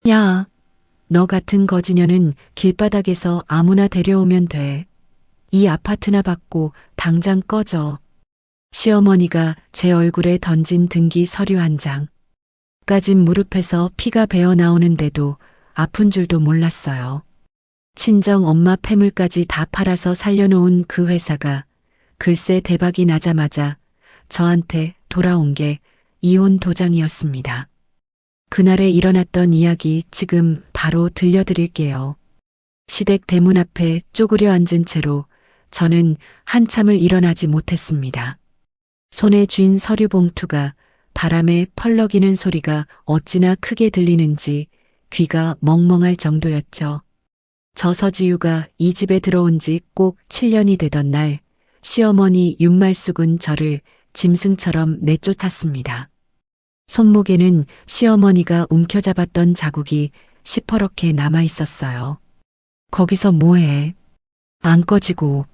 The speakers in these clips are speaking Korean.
야, 너 같은 거지녀는 길바닥에서 아무나 데려오면 돼. 이 아파트나 받고 당장 꺼져. 시어머니가 제 얼굴에 던진 등기 서류 한 장. 까진 무릎에서 피가 배어 나오는데도 아픈 줄도 몰랐어요. 친정 엄마 폐물까지 다 팔아서 살려놓은 그 회사가 글쎄 대박이 나자마자 저한테 돌아온 게 이혼 도장이었습니다. 그날에 일어났던 이야기 지금 바로 들려드릴게요. 시댁 대문 앞에 쪼그려 앉은 채로 저는 한참을 일어나지 못했습니다. 손에 쥔 서류 봉투가 바람에 펄럭이는 소리가 어찌나 크게 들리는지 귀가 멍멍할 정도였죠. 저 서지유가 이 집에 들어온 지 꼭 7년이 되던 날 시어머니 윤말숙은 저를 짐승처럼 내쫓았습니다. 손목에는 시어머니가 움켜잡았던 자국이 시퍼렇게 남아 있었어요. 거기서 뭐해? 안 꺼지고.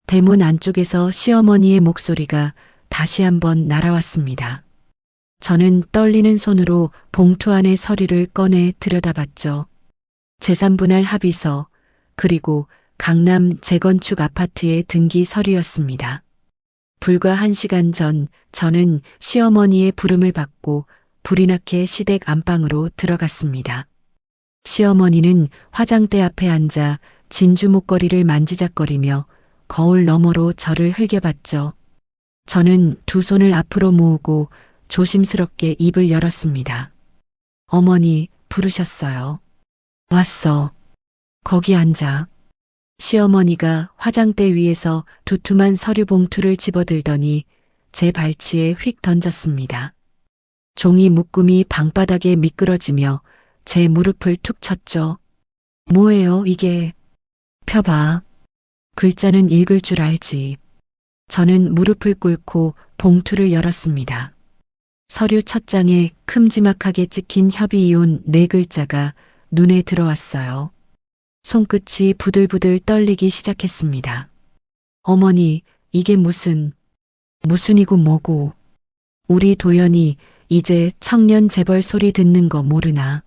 대문 안쪽에서 시어머니의 목소리가 다시 한번 날아왔습니다. 저는 떨리는 손으로 봉투 안의 서류를 꺼내 들여다봤죠. 재산분할 합의서, 그리고 강남 재건축 아파트의 등기 서류였습니다. 불과 1시간 전 저는 시어머니의 부름을 받고 불이 나게 시댁 안방으로 들어갔습니다. 시어머니는 화장대 앞에 앉아 진주 목걸이를 만지작거리며 거울 너머로 저를 흘겨봤죠. 저는 두 손을 앞으로 모으고 조심스럽게 입을 열었습니다. 어머니 부르셨어요. 왔어. 거기 앉아. 시어머니가 화장대 위에서 두툼한 서류 봉투를 집어들더니 제 발치에 휙 던졌습니다. 종이 묶음이 방바닥에 미끄러지며 제 무릎을 툭 쳤죠. 뭐예요 이게? 펴봐. 글자는 읽을 줄 알지. 저는 무릎을 꿇고 봉투를 열었습니다. 서류 첫 장에 큼지막하게 찍힌 협의이혼 4글자가 눈에 들어왔어요. 손끝이 부들부들 떨리기 시작했습니다. 어머니, 이게 무슨이고 뭐고. 우리 도연이 이제 청년 재벌 소리 듣는 거 모르나.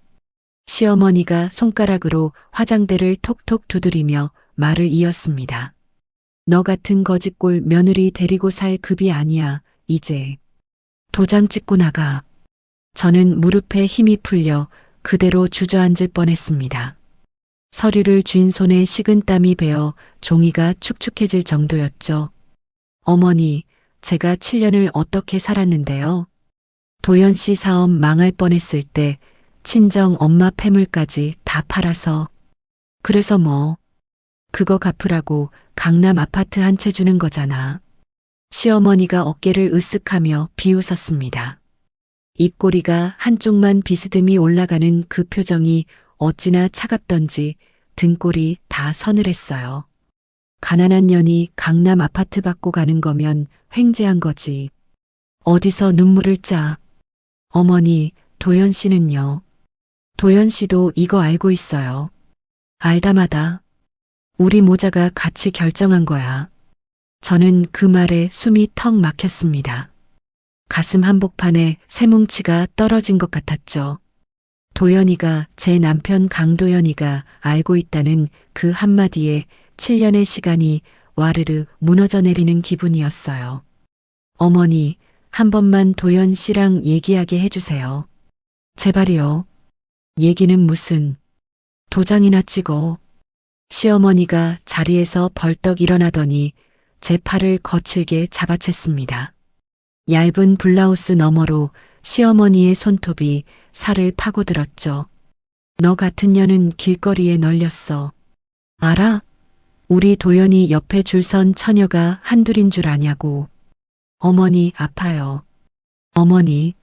시어머니가 손가락으로 화장대를 톡톡 두드리며 말을 이었습니다. 너 같은 거지꼴 며느리 데리고 살 급이 아니야, 이제. 도장 찍고 나가. 저는 무릎에 힘이 풀려 그대로 주저앉을 뻔했습니다. 서류를 쥔 손에 식은땀이 배어 종이가 축축해질 정도였죠. 어머니, 제가 7년을 어떻게 살았는데요. 도연 씨 사업 망할 뻔했을 때 친정 엄마 폐물까지 다 팔아서. 그래서 뭐. 그거 갚으라고 강남 아파트 한 채 주는 거잖아. 시어머니가 어깨를 으쓱하며 비웃었습니다. 입꼬리가 한쪽만 비스듬히 올라가는 그 표정이 어찌나 차갑던지 등골이 다 서늘했어요. 가난한 년이 강남 아파트 받고 가는 거면 횡재한 거지. 어디서 눈물을 짜. 어머니, 도연 씨는요? 도연 씨도 이거 알고 있어요. 알다마다. 우리 모자가 같이 결정한 거야. 저는 그 말에 숨이 턱 막혔습니다. 가슴 한복판에 쇠뭉치가 떨어진 것 같았죠. 도연이가 제 남편 강도연이가 알고 있다는 그 한마디에 7년의 시간이 와르르 무너져 내리는 기분이었어요. 어머니, 한 번만 도연 씨랑 얘기하게 해주세요. 제발이요. 얘기는 무슨. 도장이나 찍어. 시어머니가 자리에서 벌떡 일어나더니 제 팔을 거칠게 잡아챘습니다. 얇은 블라우스 너머로 시어머니의 손톱이 살을 파고들었죠. 너 같은 년은 길거리에 널렸어. 알아? 우리 도연이 옆에 줄 선 처녀가 한둘인 줄 아냐고. 어머니 아파요. 어머니,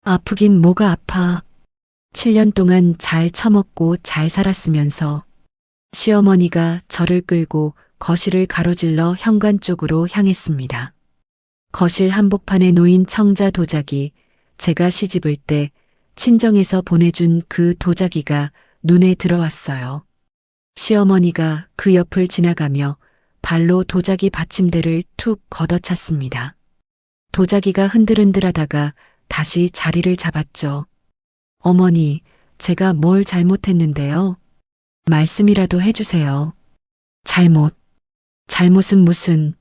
아프긴 뭐가 아파. 7년 동안 잘 처먹고 잘 살았으면서. 시어머니가 저를 끌고 거실을 가로질러 현관 쪽으로 향했습니다. 거실 한복판에 놓인 청자 도자기, 제가 시집을 때 친정에서 보내준 그 도자기가 눈에 들어왔어요. 시어머니가 그 옆을 지나가며 발로 도자기 받침대를 툭 걷어찼습니다. 도자기가 흔들흔들하다가 다시 자리를 잡았죠. 어머니, 제가 뭘 잘못했는데요? 말씀이라도 해주세요. 잘못은 무슨,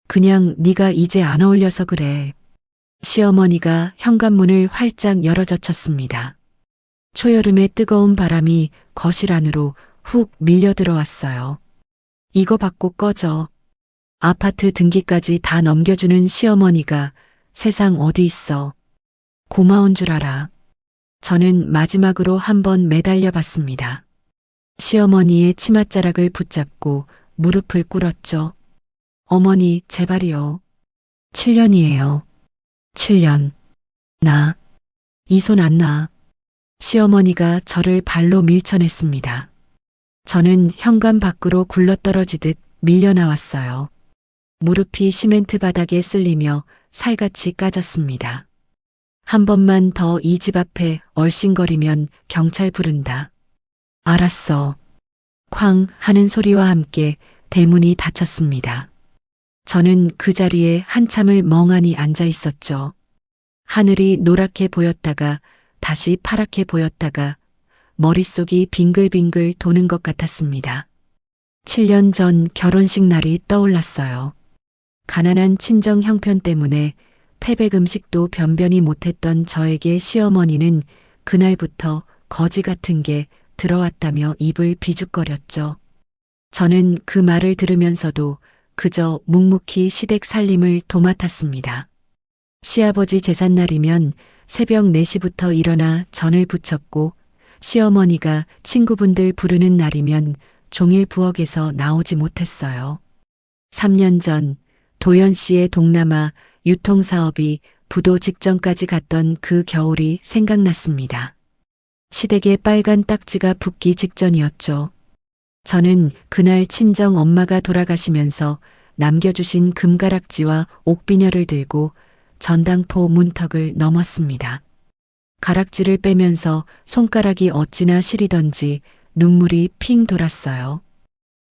그냥 네가 이제 안 어울려서 그래. 시어머니가 현관문을 활짝 열어젖혔습니다. 초여름의 뜨거운 바람이 거실 안으로 훅 밀려 들어왔어요. 이거 받고 꺼져. 아파트 등기까지 다 넘겨주는 시어머니가 세상 어디 있어. 고마운 줄 알아. 저는 마지막으로 한번 매달려 봤습니다. 시어머니의 치맛자락을 붙잡고 무릎을 꿇었죠. 어머니, 제발이요. 7년이에요. 7년. 이 손 안 놔. 시어머니가 저를 발로 밀쳐냈습니다. 저는 현관 밖으로 굴러떨어지듯 밀려 나왔어요. 무릎이 시멘트 바닥에 쓸리며 살같이 까졌습니다. 한 번만 더 이 집 앞에 얼씬거리면 경찰 부른다. 알았어. 쾅 하는 소리와 함께 대문이 닫혔습니다. 저는 그 자리에 한참을 멍하니 앉아 있었죠. 하늘이 노랗게 보였다가 다시 파랗게 보였다가 머릿속이 빙글빙글 도는 것 같았습니다. 7년 전 결혼식 날이 떠올랐어요. 가난한 친정 형편 때문에 패백 음식도 변변히 못했던 저에게 시어머니는 그날부터 거지 같은 게 들어왔다며 입을 비죽거렸죠. 저는 그 말을 들으면서도 그저 묵묵히 시댁 살림을 도맡았습니다. 시아버지 제삿날이면 새벽 4시부터 일어나 전을 부쳤고 시어머니가 친구분들 부르는 날이면 종일 부엌에서 나오지 못했어요. 3년 전 도연 씨의 동남아 유통사업이 부도 직전까지 갔던 그 겨울이 생각났습니다. 시댁에 빨간 딱지가 붙기 직전이었죠. 저는 그날 친정 엄마가 돌아가시면서 남겨주신 금가락지와 옥비녀를 들고 전당포 문턱을 넘었습니다. 가락지를 빼면서 손가락이 어찌나 시리던지 눈물이 핑 돌았어요.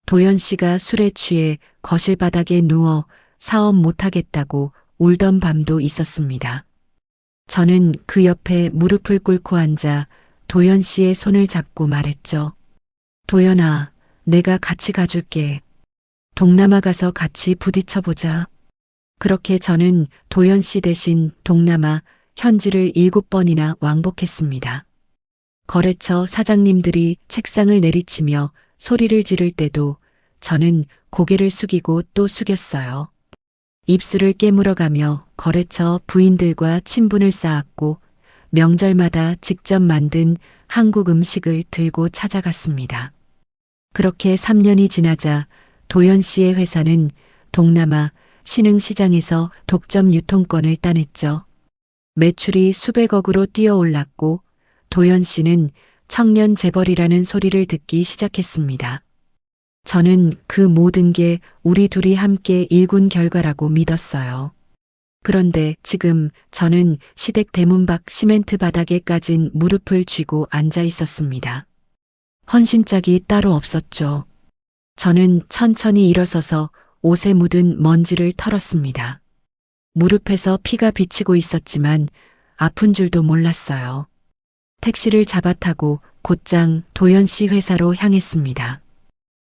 도연 씨가 술에 취해 거실 바닥에 누워 사업 못하겠다고 울던 밤도 있었습니다. 저는 그 옆에 무릎을 꿇고 앉아 도연 씨의 손을 잡고 말했죠. 도연아, 내가 같이 가줄게. 동남아 가서 같이 부딪혀보자. 그렇게 저는 도연 씨 대신 동남아 현지를 7번이나 왕복했습니다. 거래처 사장님들이 책상을 내리치며 소리를 지를 때도 저는 고개를 숙이고 또 숙였어요. 입술을 깨물어가며 거래처 부인들과 친분을 쌓았고 명절마다 직접 만든 한국 음식을 들고 찾아갔습니다. 그렇게 3년이 지나자 도연 씨의 회사는 동남아 신흥시장에서 독점 유통권을 따냈죠. 매출이 수백억으로 뛰어올랐고 도연 씨는 청년 재벌이라는 소리를 듣기 시작했습니다. 저는 그 모든 게 우리 둘이 함께 일군 결과라고 믿었어요. 그런데 지금 저는 시댁 대문 밖 시멘트 바닥에 까진 무릎을 쥐고 앉아 있었습니다. 헌신짝이 따로 없었죠. 저는 천천히 일어서서 옷에 묻은 먼지를 털었습니다. 무릎에서 피가 비치고 있었지만 아픈 줄도 몰랐어요. 택시를 잡아 타고 곧장 도연 씨 회사로 향했습니다.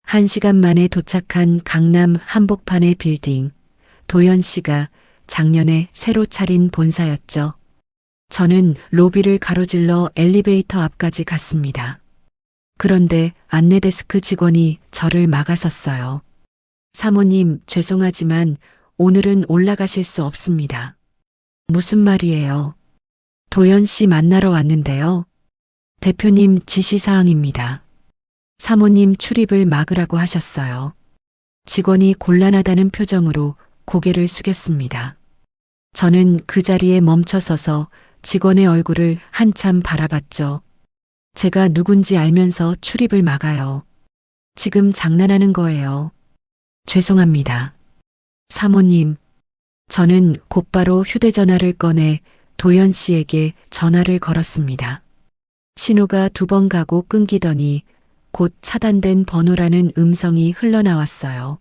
1시간 만에 도착한 강남 한복판의 빌딩. 도연 씨가 작년에 새로 차린 본사였죠. 저는 로비를 가로질러 엘리베이터 앞까지 갔습니다. 그런데 안내데스크 직원이 저를 막아섰어요. 사모님, 죄송하지만 오늘은 올라가실 수 없습니다. 무슨 말이에요? 도연 씨 만나러 왔는데요. 대표님 지시사항입니다. 사모님 출입을 막으라고 하셨어요. 직원이 곤란하다는 표정으로 고개를 숙였습니다. 저는 그 자리에 멈춰서서 직원의 얼굴을 한참 바라봤죠. 제가 누군지 알면서 출입을 막아요. 지금 장난하는 거예요. 죄송합니다. 사모님, 저는 곧바로 휴대전화를 꺼내 도연 씨에게 전화를 걸었습니다. 신호가 2번 가고 끊기더니 곧 차단된 번호라는 음성이 흘러나왔어요.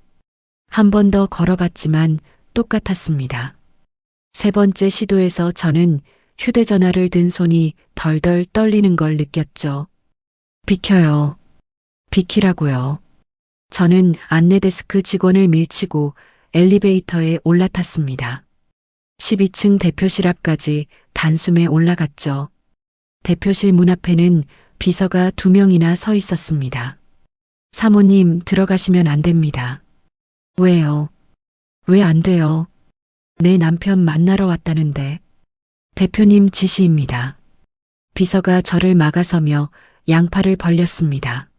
한 번 더 걸어봤지만 똑같았습니다. 3번째 시도에서 저는 휴대전화를 든 손이 덜덜 떨리는 걸 느꼈죠. 비켜요. 비키라고요. 저는 안내데스크 직원을 밀치고 엘리베이터에 올라탔습니다. 12층 대표실 앞까지 단숨에 올라갔죠. 대표실 문 앞에는 비서가 2명이나 서 있었습니다. 사모님, 들어가시면 안 됩니다. 왜요? 왜 안 돼요? 내 남편 만나러 왔다는데. 대표님 지시입니다. 비서가 저를 막아서며 양팔을 벌렸습니다.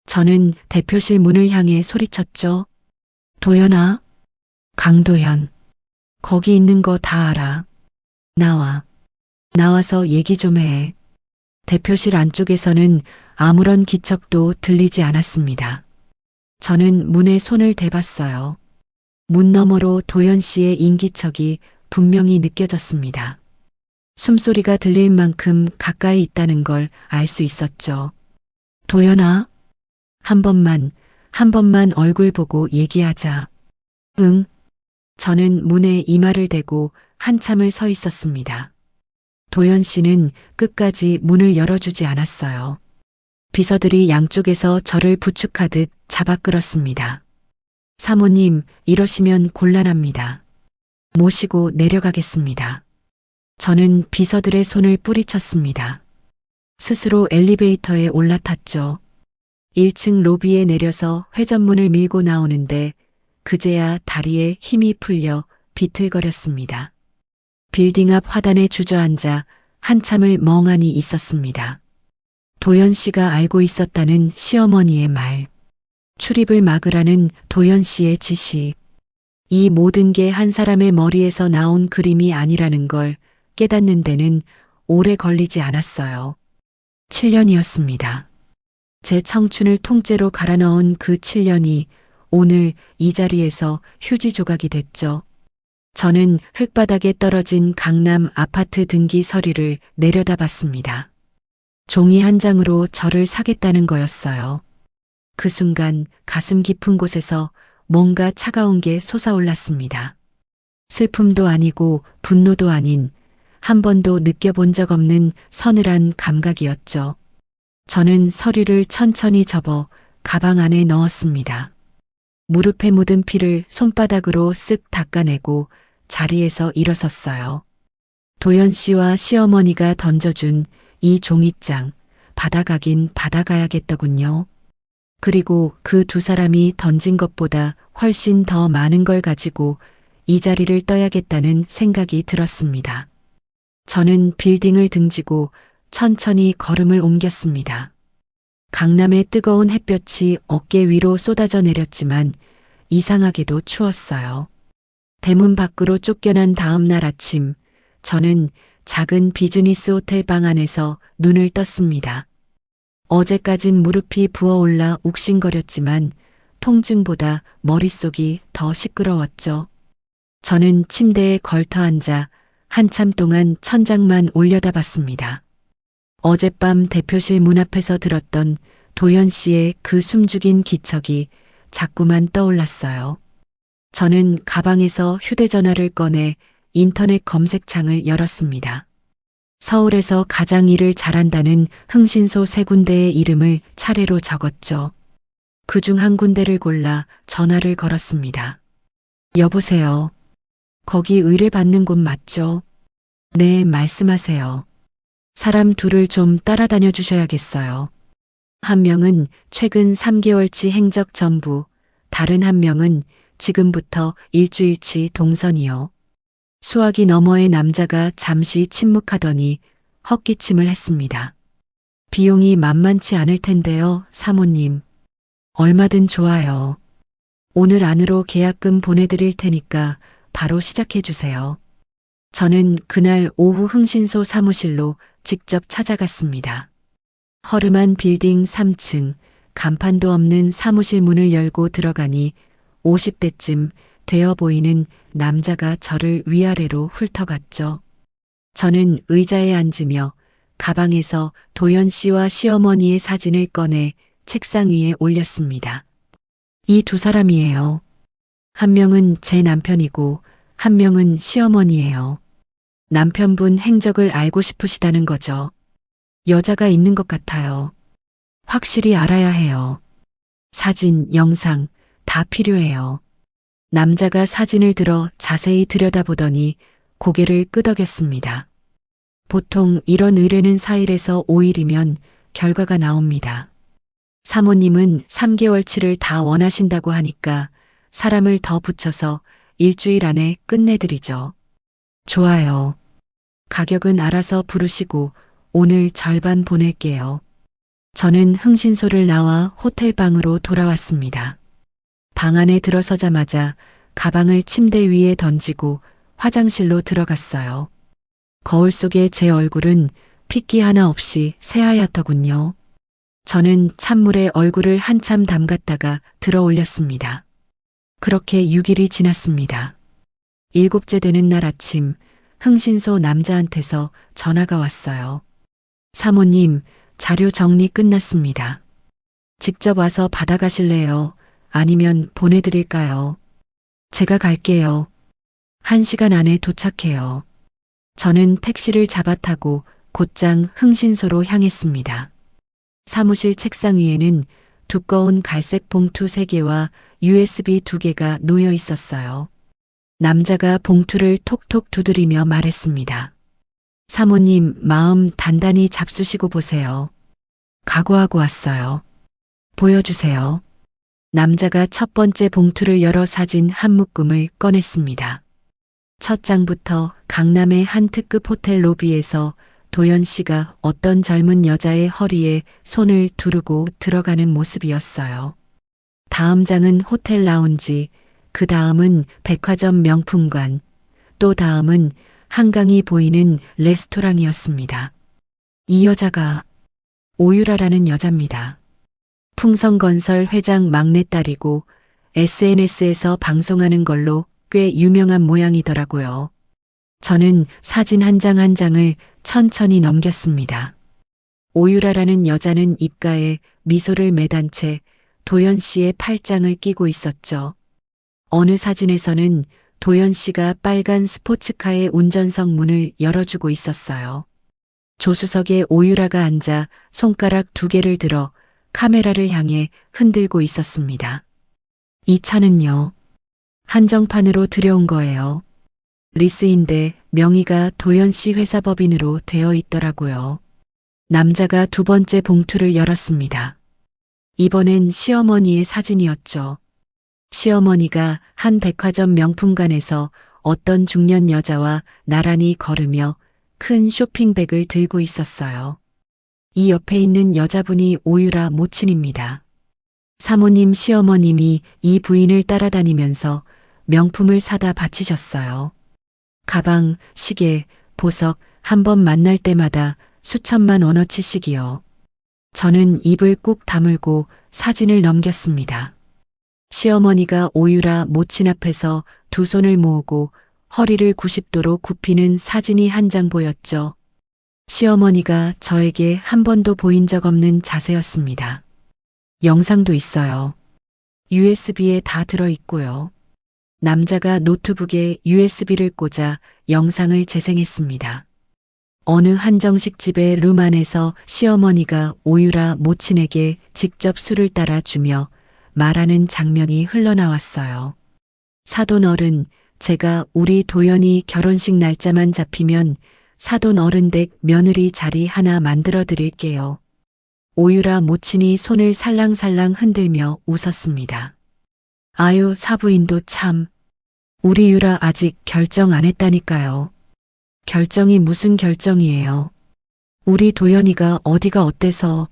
저는 대표실 문을 향해 소리쳤죠. 도연아, 강도연, 거기 있는 거 다 알아. 나와. 나와서 얘기 좀 해. 대표실 안쪽에서는 아무런 기척도 들리지 않았습니다. 저는 문에 손을 대봤어요. 문 너머로 도연 씨의 인기척이 분명히 느껴졌습니다. 숨소리가 들릴 만큼 가까이 있다는 걸 알 수 있었죠. 도연아, 한 번만 얼굴 보고 얘기하자. 응. 저는 문에 이마를 대고 한참을 서 있었습니다. 도연 씨는 끝까지 문을 열어주지 않았어요. 비서들이 양쪽에서 저를 부축하듯 잡아 끌었습니다. 사모님, 이러시면 곤란합니다. 모시고 내려가겠습니다. 저는 비서들의 손을 뿌리쳤습니다. 스스로 엘리베이터에 올라탔죠. 1층 로비에 내려서 회전문을 밀고 나오는데 그제야 다리에 힘이 풀려 비틀거렸습니다. 빌딩 앞 화단에 주저앉아 한참을 멍하니 있었습니다. 도연 씨가 알고 있었다는 시어머니의 말, 출입을 막으라는 도연 씨의 지시, 이 모든 게 한 사람의 머리에서 나온 그림이 아니라는 걸 깨닫는 데는 오래 걸리지 않았어요. 7년이었습니다. 제 청춘을 통째로 갈아넣은 그 7년이 오늘 이 자리에서 휴지 조각이 됐죠. 저는 흙바닥에 떨어진 강남 아파트 등기 서류를 내려다봤습니다. 종이 한 장으로 저를 사겠다는 거였어요. 그 순간 가슴 깊은 곳에서 뭔가 차가운 게 솟아올랐습니다. 슬픔도 아니고 분노도 아닌 한 번도 느껴본 적 없는 서늘한 감각이었죠. 저는 서류를 천천히 접어 가방 안에 넣었습니다. 무릎에 묻은 피를 손바닥으로 쓱 닦아내고 자리에서 일어섰어요. 도연 씨와 시어머니가 던져준 이 종이장, 받아가긴 받아가야겠더군요. 그리고 그 2사람이 던진 것보다 훨씬 더 많은 걸 가지고 이 자리를 떠야겠다는 생각이 들었습니다. 저는 빌딩을 등지고 천천히 걸음을 옮겼습니다. 강남의 뜨거운 햇볕이 어깨 위로 쏟아져 내렸지만 이상하게도 추웠어요. 대문 밖으로 쫓겨난 다음 날 아침, 저는 작은 비즈니스 호텔 방 안에서 눈을 떴습니다. 어제까진 무릎이 부어올라 욱신거렸지만 통증보다 머릿속이 더 시끄러웠죠. 저는 침대에 걸터 앉아 한참 동안 천장만 올려다봤습니다. 어젯밤 대표실 문 앞에서 들었던 도연 씨의 그 숨죽인 기척이 자꾸만 떠올랐어요. 저는 가방에서 휴대전화를 꺼내 인터넷 검색창을 열었습니다. 서울에서 가장 일을 잘한다는 흥신소 3군데의 이름을 차례로 적었죠. 그중 한 군데를 골라 전화를 걸었습니다. 여보세요. 거기 의뢰받는 곳 맞죠? 네, 말씀하세요. 사람 둘을 좀 따라다녀 주셔야겠어요. 한 명은 최근 3개월치 행적 전부, 다른 한 명은 지금부터 일주일치 동선이요. 수화기 너머의 남자가 잠시 침묵하더니 헛기침을 했습니다. 비용이 만만치 않을 텐데요, 사모님. 얼마든 좋아요. 오늘 안으로 계약금 보내드릴 테니까 바로 시작해 주세요. 저는 그날 오후 흥신소 사무실로 직접 찾아갔습니다. 허름한 빌딩 3층, 간판도 없는 사무실 문을 열고 들어가니 50대쯤 되어 보이는 남자가 저를 위아래로 훑어갔죠. 저는 의자에 앉으며 가방에서 도연 씨와 시어머니의 사진을 꺼내 책상 위에 올렸습니다. 이 2사람이에요. 한 명은 제 남편이고 한 명은 시어머니예요. 남편분 행적을 알고 싶으시다는 거죠. 여자가 있는 것 같아요. 확실히 알아야 해요. 사진, 영상 다 필요해요. 남자가 사진을 들어 자세히 들여다보더니 고개를 끄덕였습니다. 보통 이런 의뢰는 4일에서 5일이면 결과가 나옵니다. 사모님은 3개월치를 다 원하신다고 하니까 사람을 더 붙여서 일주일 안에 끝내드리죠. 좋아요. 가격은 알아서 부르시고 오늘 절반 보낼게요. 저는 흥신소를 나와 호텔 방으로 돌아왔습니다. 방 안에 들어서자마자 가방을 침대 위에 던지고 화장실로 들어갔어요. 거울 속의 제 얼굴은 핏기 하나 없이 새하얗더군요. 저는 찬물에 얼굴을 한참 담갔다가 들어 올렸습니다. 그렇게 6일이 지났습니다. 7째 되는 날 아침 흥신소 남자한테서 전화가 왔어요. 사모님, 자료 정리 끝났습니다. 직접 와서 받아가실래요? 아니면 보내드릴까요? 제가 갈게요. 1시간 안에 도착해요. 저는 택시를 잡아 타고 곧장 흥신소로 향했습니다. 사무실 책상 위에는 두꺼운 갈색 봉투 3개와 USB 2개가 놓여 있었어요. 남자가 봉투를 톡톡 두드리며 말했습니다. 사모님, 마음 단단히 잡수시고 보세요. 각오하고 왔어요. 보여주세요. 남자가 첫 번째 봉투를 열어 사진 한 묶음을 꺼냈습니다. 첫 장부터 강남의 한 특급 호텔 로비에서 도연 씨가 어떤 젊은 여자의 허리에 손을 두르고 들어가는 모습이었어요. 다음 장은 호텔 라운지, 그 다음은 백화점 명품관, 또 다음은 한강이 보이는 레스토랑이었습니다. 이 여자가 오유라라는 여자입니다. 풍성건설 회장 막내딸이고 SNS에서 방송하는 걸로 꽤 유명한 모양이더라고요. 저는 사진 한 장 한 장을 천천히 넘겼습니다. 오유라라는 여자는 입가에 미소를 매단 채 도연 씨의 팔짱을 끼고 있었죠. 어느 사진에서는 도연 씨가 빨간 스포츠카의 운전석 문을 열어주고 있었어요. 조수석에 오유라가 앉아 손가락 2개를 들어 카메라를 향해 흔들고 있었습니다. 이 차는요, 한정판으로 들여온 거예요. 리스인데 명의가 도연 씨 회사 법인으로 되어 있더라고요. 남자가 2번째 봉투를 열었습니다. 이번엔 시어머니의 사진이었죠. 시어머니가 한 백화점 명품관에서 어떤 중년 여자와 나란히 걸으며 큰 쇼핑백을 들고 있었어요. 이 옆에 있는 여자분이 오유라 모친입니다. 사모님 시어머님이 이 부인을 따라다니면서 명품을 사다 바치셨어요. 가방, 시계, 보석 한 번 만날 때마다 수천만 원어치씩이요. 저는 입을 꾹 다물고 사진을 넘겼습니다. 시어머니가 오유라 모친 앞에서 2 손을 모으고 허리를 90도로 굽히는 사진이 한 장 보였죠. 시어머니가 저에게 한 번도 보인 적 없는 자세였습니다. 영상도 있어요. USB에 다 들어있고요. 남자가 노트북에 USB를 꽂아 영상을 재생했습니다. 어느 한정식 집의 룸 안에서 시어머니가 오유라 모친에게 직접 술을 따라 주며 말하는 장면이 흘러나왔어요. 사돈 어른, 제가 우리 도연이 결혼식 날짜만 잡히면 사돈 어른 댁 며느리 자리 하나 만들어 드릴게요. 오유라 모친이 손을 살랑살랑 흔들며 웃었습니다. 아유, 사부인도 참. 우리 유라 아직 결정 안 했다니까요. 결정이 무슨 결정이에요. 우리 도연이가 어디가 어때서.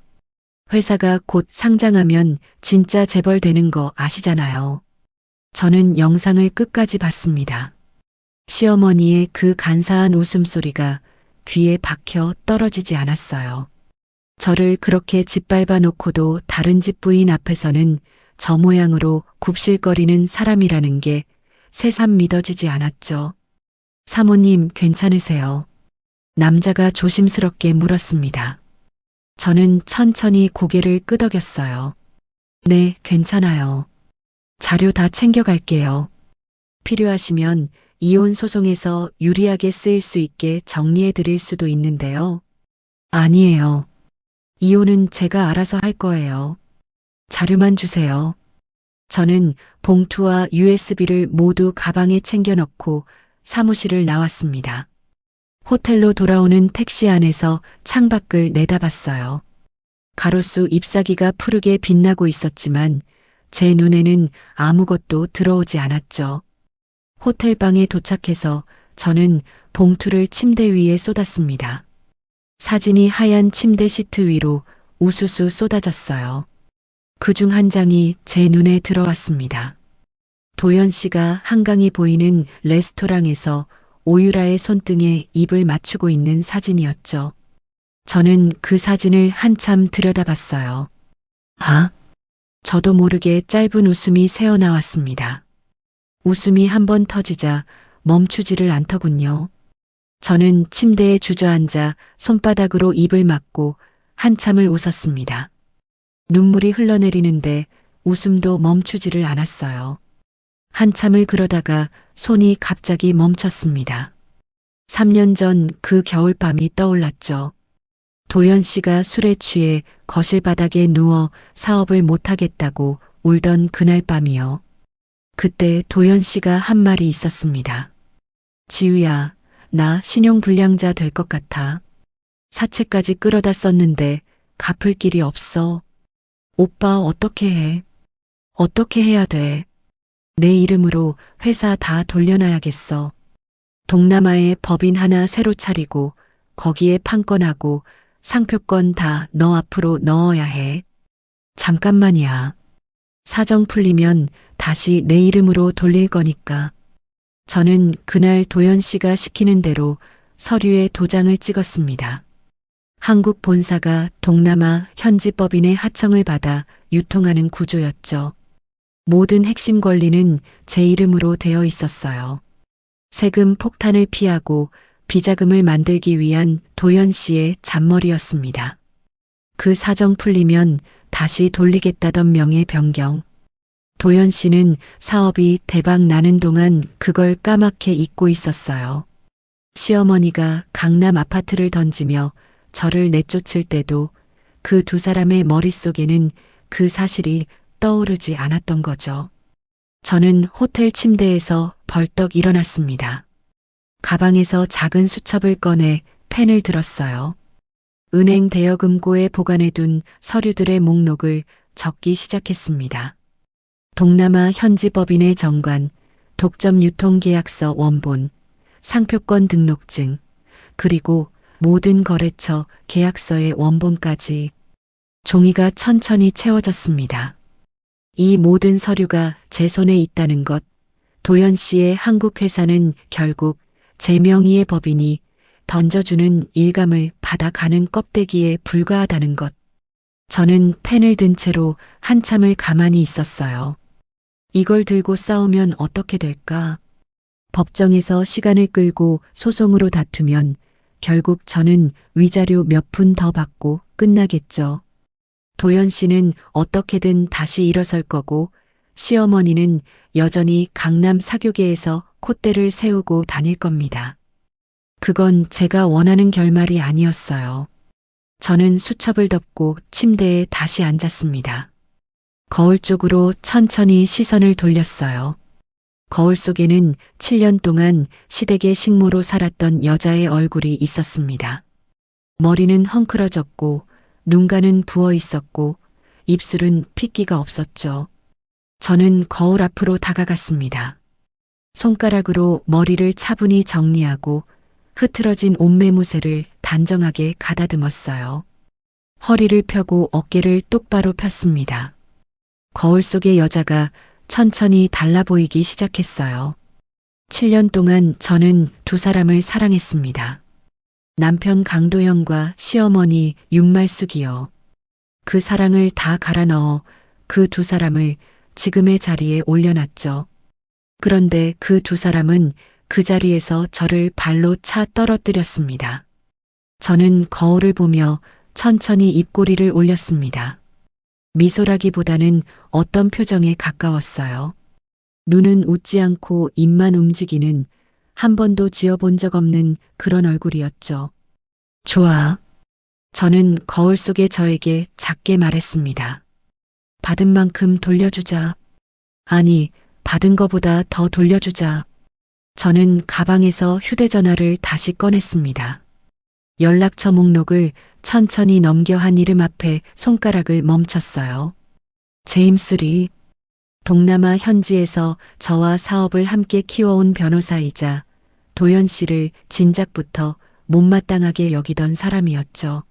회사가 곧 상장하면 진짜 재벌 되는 거 아시잖아요. 저는 영상을 끝까지 봤습니다. 시어머니의 그 간사한 웃음소리가 귀에 박혀 떨어지지 않았어요. 저를 그렇게 짓밟아 놓고도 다른 집 부인 앞에서는 저 모양으로 굽실거리는 사람이라는 게 새삼 믿어지지 않았죠. 사모님 괜찮으세요? 남자가 조심스럽게 물었습니다. 저는 천천히 고개를 끄덕였어요. 네, 괜찮아요. 자료 다 챙겨갈게요. 필요하시면 이혼 소송에서 유리하게 쓰일 수 있게 정리해 드릴 수도 있는데요. 아니에요. 이혼은 제가 알아서 할 거예요. 자료만 주세요. 저는 봉투와 USB를 모두 가방에 챙겨 넣고 사무실을 나왔습니다. 호텔로 돌아오는 택시 안에서 창밖을 내다봤어요. 가로수 잎사귀가 푸르게 빛나고 있었지만 제 눈에는 아무것도 들어오지 않았죠. 호텔방에 도착해서 저는 봉투를 침대 위에 쏟았습니다. 사진이 하얀 침대 시트 위로 우수수 쏟아졌어요. 그중 한 장이 제 눈에 들어왔습니다. 도연 씨가 한강이 보이는 레스토랑에서 오유라의 손등에 입을 맞추고 있는 사진이었죠. 저는 그 사진을 한참 들여다봤어요. 아? 저도 모르게 짧은 웃음이 새어나왔습니다. 웃음이 한번 터지자 멈추지를 않더군요. 저는 침대에 주저앉아 손바닥으로 입을 막고 한참을 웃었습니다. 눈물이 흘러내리는데 웃음도 멈추지를 않았어요. 한참을 그러다가 손이 갑자기 멈췄습니다. 3년 전 그 겨울밤이 떠올랐죠. 도연 씨가 술에 취해 거실 바닥에 누워 사업을 못하겠다고 울던 그날 밤이요. 그때 도연 씨가 한 말이 있었습니다. 지우야, 나 신용불량자 될 것 같아. 사채까지 끌어다 썼는데 갚을 길이 없어. 오빠 어떻게 해? 어떻게 해야 돼? 내 이름으로 회사 다 돌려놔야겠어. 동남아에 법인 하나 새로 차리고 거기에 판권하고 상표권 다 너 앞으로 넣어야 해. 잠깐만이야. 사정 풀리면 다시 내 이름으로 돌릴 거니까. 저는 그날 도연 씨가 시키는 대로 서류에 도장을 찍었습니다. 한국 본사가 동남아 현지 법인의 하청을 받아 유통하는 구조였죠. 모든 핵심 권리는 제 이름으로 되어 있었어요. 세금 폭탄을 피하고 비자금을 만들기 위한 도연 씨의 잔머리였습니다. 그 사정 풀리면 다시 돌리겠다던 명예 변경. 도연 씨는 사업이 대박 나는 동안 그걸 까맣게 잊고 있었어요. 시어머니가 강남 아파트를 던지며 저를 내쫓을 때도 그 두 사람의 머릿속에는 그 사실이 떠오르지 않았던 거죠. 저는 호텔 침대에서 벌떡 일어났습니다. 가방에서 작은 수첩을 꺼내 펜을 들었어요. 은행 대여금고에 보관해둔 서류들의 목록을 적기 시작했습니다. 동남아 현지 법인의 정관, 독점 유통계약서 원본, 상표권 등록증, 그리고 모든 거래처 계약서의 원본까지 종이가 천천히 채워졌습니다. 이 모든 서류가 제 손에 있다는 것, 도연 씨의 한국 회사는 결국 제 명의의 법인이 던져주는 일감을 받아가는 껍데기에 불과하다는 것. 저는 펜을 든 채로 한참을 가만히 있었어요. 이걸 들고 싸우면 어떻게 될까? 법정에서 시간을 끌고 소송으로 다투면 결국 저는 위자료 몇 푼 더 받고 끝나겠죠. 도연 씨는 어떻게든 다시 일어설 거고 시어머니는 여전히 강남 사교계에서 콧대를 세우고 다닐 겁니다. 그건 제가 원하는 결말이 아니었어요. 저는 수첩을 덮고 침대에 다시 앉았습니다. 거울 쪽으로 천천히 시선을 돌렸어요. 거울 속에는 7년 동안 시댁의 식모로 살았던 여자의 얼굴이 있었습니다. 머리는 헝클어졌고 눈가는 부어 있었고 입술은 핏기가 없었죠. 저는 거울 앞으로 다가갔습니다. 손가락으로 머리를 차분히 정리하고 흐트러진 옷매무새를 단정하게 가다듬었어요. 허리를 펴고 어깨를 똑바로 폈습니다. 거울 속의 여자가 천천히 달라 보이기 시작했어요. 7년 동안 저는 두 사람을 사랑했습니다. 남편 강도영과 시어머니 윤말숙이요. 그 사랑을 다 갈아 넣어 그 두 사람을 지금의 자리에 올려놨죠. 그런데 그 두 사람은 그 자리에서 저를 발로 차 떨어뜨렸습니다. 저는 거울을 보며 천천히 입꼬리를 올렸습니다. 미소라기보다는 어떤 표정에 가까웠어요. 눈은 웃지 않고 입만 움직이는 한 번도 지어본 적 없는 그런 얼굴이었죠. 좋아. 저는 거울 속의 저에게 작게 말했습니다. 받은 만큼 돌려주자. 아니, 받은 거보다 더 돌려주자. 저는 가방에서 휴대전화를 다시 꺼냈습니다. 연락처 목록을 천천히 넘겨 한 이름 앞에 손가락을 멈췄어요. 제임스 리. 동남아 현지에서 저와 사업을 함께 키워온 변호사이자 도연 씨를 진작부터 못마땅하게 여기던 사람이었죠.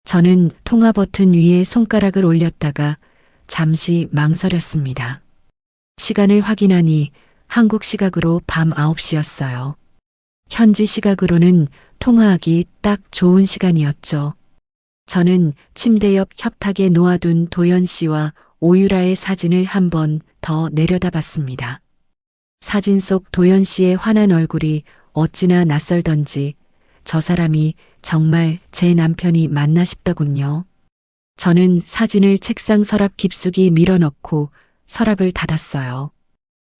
저는 통화 버튼 위에 손가락을 올렸다가 잠시 망설였습니다. 시간을 확인하니 한국 시각으로 밤 9시였어요. 현지 시각으로는 통화하기 딱 좋은 시간이었죠. 저는 침대 옆 협탁에 놓아둔 도연 씨와 오유라의 사진을 한 번 더 내려다봤습니다. 사진 속 도연 씨의 환한 얼굴이 어찌나 낯설던지 저 사람이 정말 제 남편이 맞나 싶더군요. 저는 사진을 책상 서랍 깊숙이 밀어넣고 서랍을 닫았어요.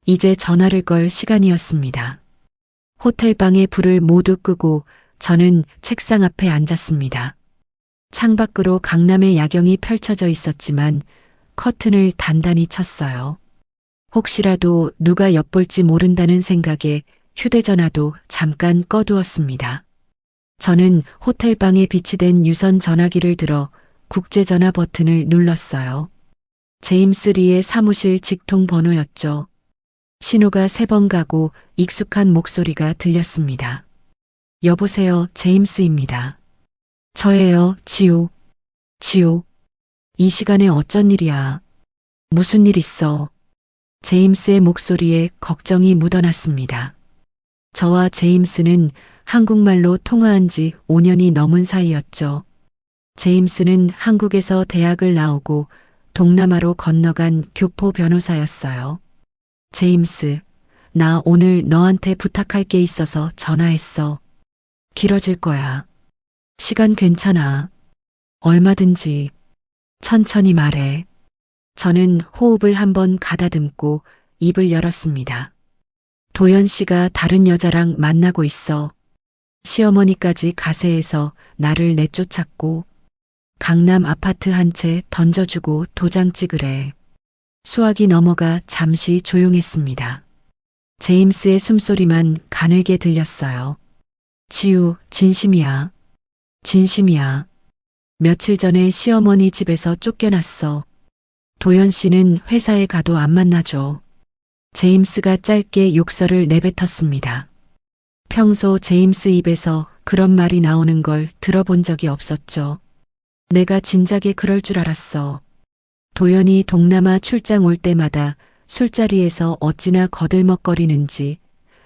이제 전화를 걸 시간이었습니다. 호텔방의 불을 모두 끄고 저는 책상 앞에 앉았습니다. 창밖으로 강남의 야경이 펼쳐져 있었지만 커튼을 단단히 쳤어요. 혹시라도 누가 엿볼지 모른다는 생각에 휴대전화도 잠깐 꺼두었습니다. 저는 호텔방에 비치된 유선 전화기를 들어 국제전화 버튼을 눌렀어요. 제임스 리의 사무실 직통 번호였죠. 신호가 3번 가고 익숙한 목소리가 들렸습니다. 여보세요, 제임스입니다. 저예요, 지호. 지호. 이 시간에 어쩐 일이야? 무슨 일 있어? 제임스의 목소리에 걱정이 묻어났습니다. 저와 제임스는 한국말로 통화한 지 5년이 넘은 사이였죠. 제임스는 한국에서 대학을 나오고 동남아로 건너간 교포 변호사였어요. 제임스, 나 오늘 너한테 부탁할 게 있어서 전화했어. 길어질 거야. 시간 괜찮아. 얼마든지. 천천히 말해. 저는 호흡을 한번 가다듬고 입을 열었습니다. 도연 씨가 다른 여자랑 만나고 있어. 시어머니까지 가세해서 나를 내쫓았고 강남 아파트 한 채 던져주고 도장 찍으래. 수화기 넘어가 잠시 조용했습니다. 제임스의 숨소리만 가늘게 들렸어요. 지우, 진심이야. 진심이야. 며칠 전에 시어머니 집에서 쫓겨났어. 도연 씨는 회사에 가도 안 만나줘. 제임스가 짧게 욕설을 내뱉었습니다. 평소 제임스 입에서 그런 말이 나오는 걸 들어본 적이 없었죠. 내가 진작에 그럴 줄 알았어. 도연이 동남아 출장 올 때마다 술자리에서 어찌나 거들먹거리는지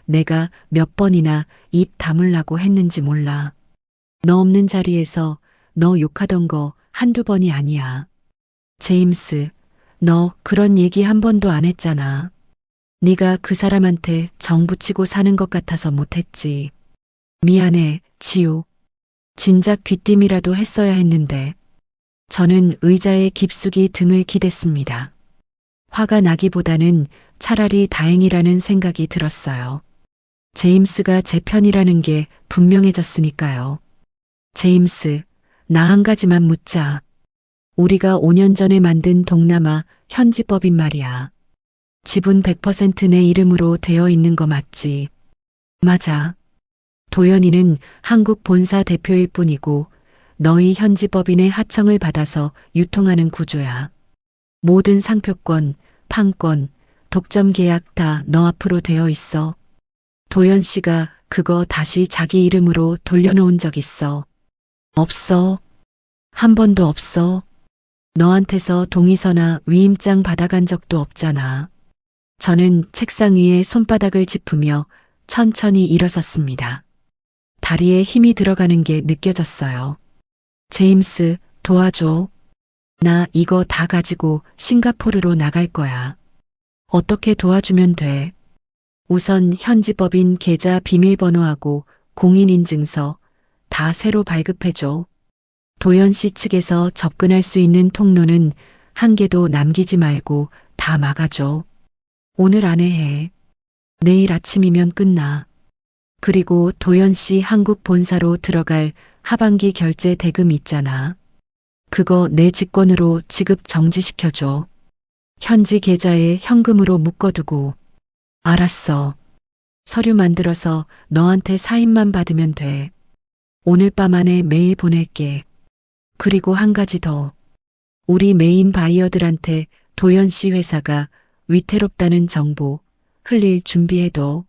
내가 몇 번이나 입 다물라고 했는지 몰라. 너 없는 자리에서 너 욕하던 거 한두 번이 아니야. 제임스, 너 그런 얘기 한 번도 안 했잖아. 네가 그 사람한테 정 붙이고 사는 것 같아서 못했지. 미안해, 지호. 진작 귀띔이라도 했어야 했는데. 저는 의자에 깊숙이 등을 기댔습니다. 화가 나기보다는 차라리 다행이라는 생각이 들었어요. 제임스가 제 편이라는 게 분명해졌으니까요. 제임스, 나 한 가지만 묻자. 우리가 5년 전에 만든 동남아 현지법인 말이야. 지분 100% 내 이름으로 되어 있는 거 맞지? 맞아. 도연이는 한국 본사 대표일 뿐이고 너희 현지법인의 하청을 받아서 유통하는 구조야. 모든 상표권, 판권, 독점 계약 다 너 앞으로 되어 있어. 도연 씨가 그거 다시 자기 이름으로 돌려놓은 적 있어? 없어. 한 번도 없어. 너한테서 동의서나 위임장 받아간 적도 없잖아. 저는 책상 위에 손바닥을 짚으며 천천히 일어섰습니다. 다리에 힘이 들어가는 게 느껴졌어요. 제임스, 도와줘. 나 이거 다 가지고 싱가포르로 나갈 거야. 어떻게 도와주면 돼? 우선 현지법인 계좌 비밀번호하고 공인인증서 다 새로 발급해줘. 도연 씨 측에서 접근할 수 있는 통로는 한 개도 남기지 말고 다 막아줘. 오늘 안에 해. 내일 아침이면 끝나. 그리고 도연 씨 한국 본사로 들어갈 하반기 결제 대금 있잖아. 그거 내 직권으로 지급 정지시켜줘. 현지 계좌에 현금으로 묶어두고. 알았어. 서류 만들어서 너한테 사인만 받으면 돼. 오늘 밤 안에 메일 보낼게. 그리고 한 가지 더. 우리 메인 바이어들한테 도연 씨 회사가 위태롭다는 정보 흘릴 준비해둬.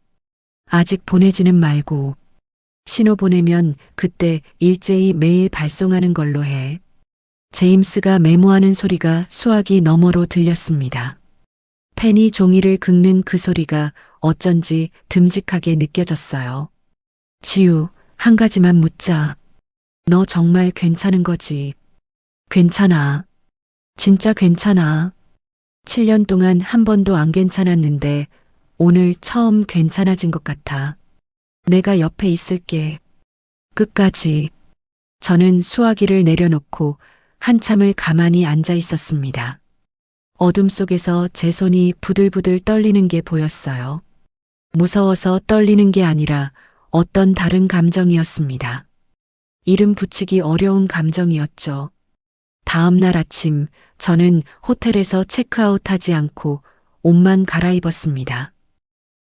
아직 보내지는 말고. 신호 보내면 그때 일제히 메일 발송하는 걸로 해. 제임스가 메모하는 소리가 수화기 너머로 들렸습니다. 펜이 종이를 긁는 그 소리가 어쩐지 듬직하게 느껴졌어요. 지우, 한 가지만 묻자. 너 정말 괜찮은 거지? 괜찮아. 진짜 괜찮아. 7년 동안 한 번도 안 괜찮았는데 오늘 처음 괜찮아진 것 같아. 내가 옆에 있을게. 끝까지. 저는 수화기를 내려놓고 한참을 가만히 앉아 있었습니다. 어둠 속에서 제 손이 부들부들 떨리는 게 보였어요. 무서워서 떨리는 게 아니라 어떤 다른 감정이었습니다. 이름 붙이기 어려운 감정이었죠. 다음 날 아침 저는 호텔에서 체크아웃하지 않고 옷만 갈아입었습니다.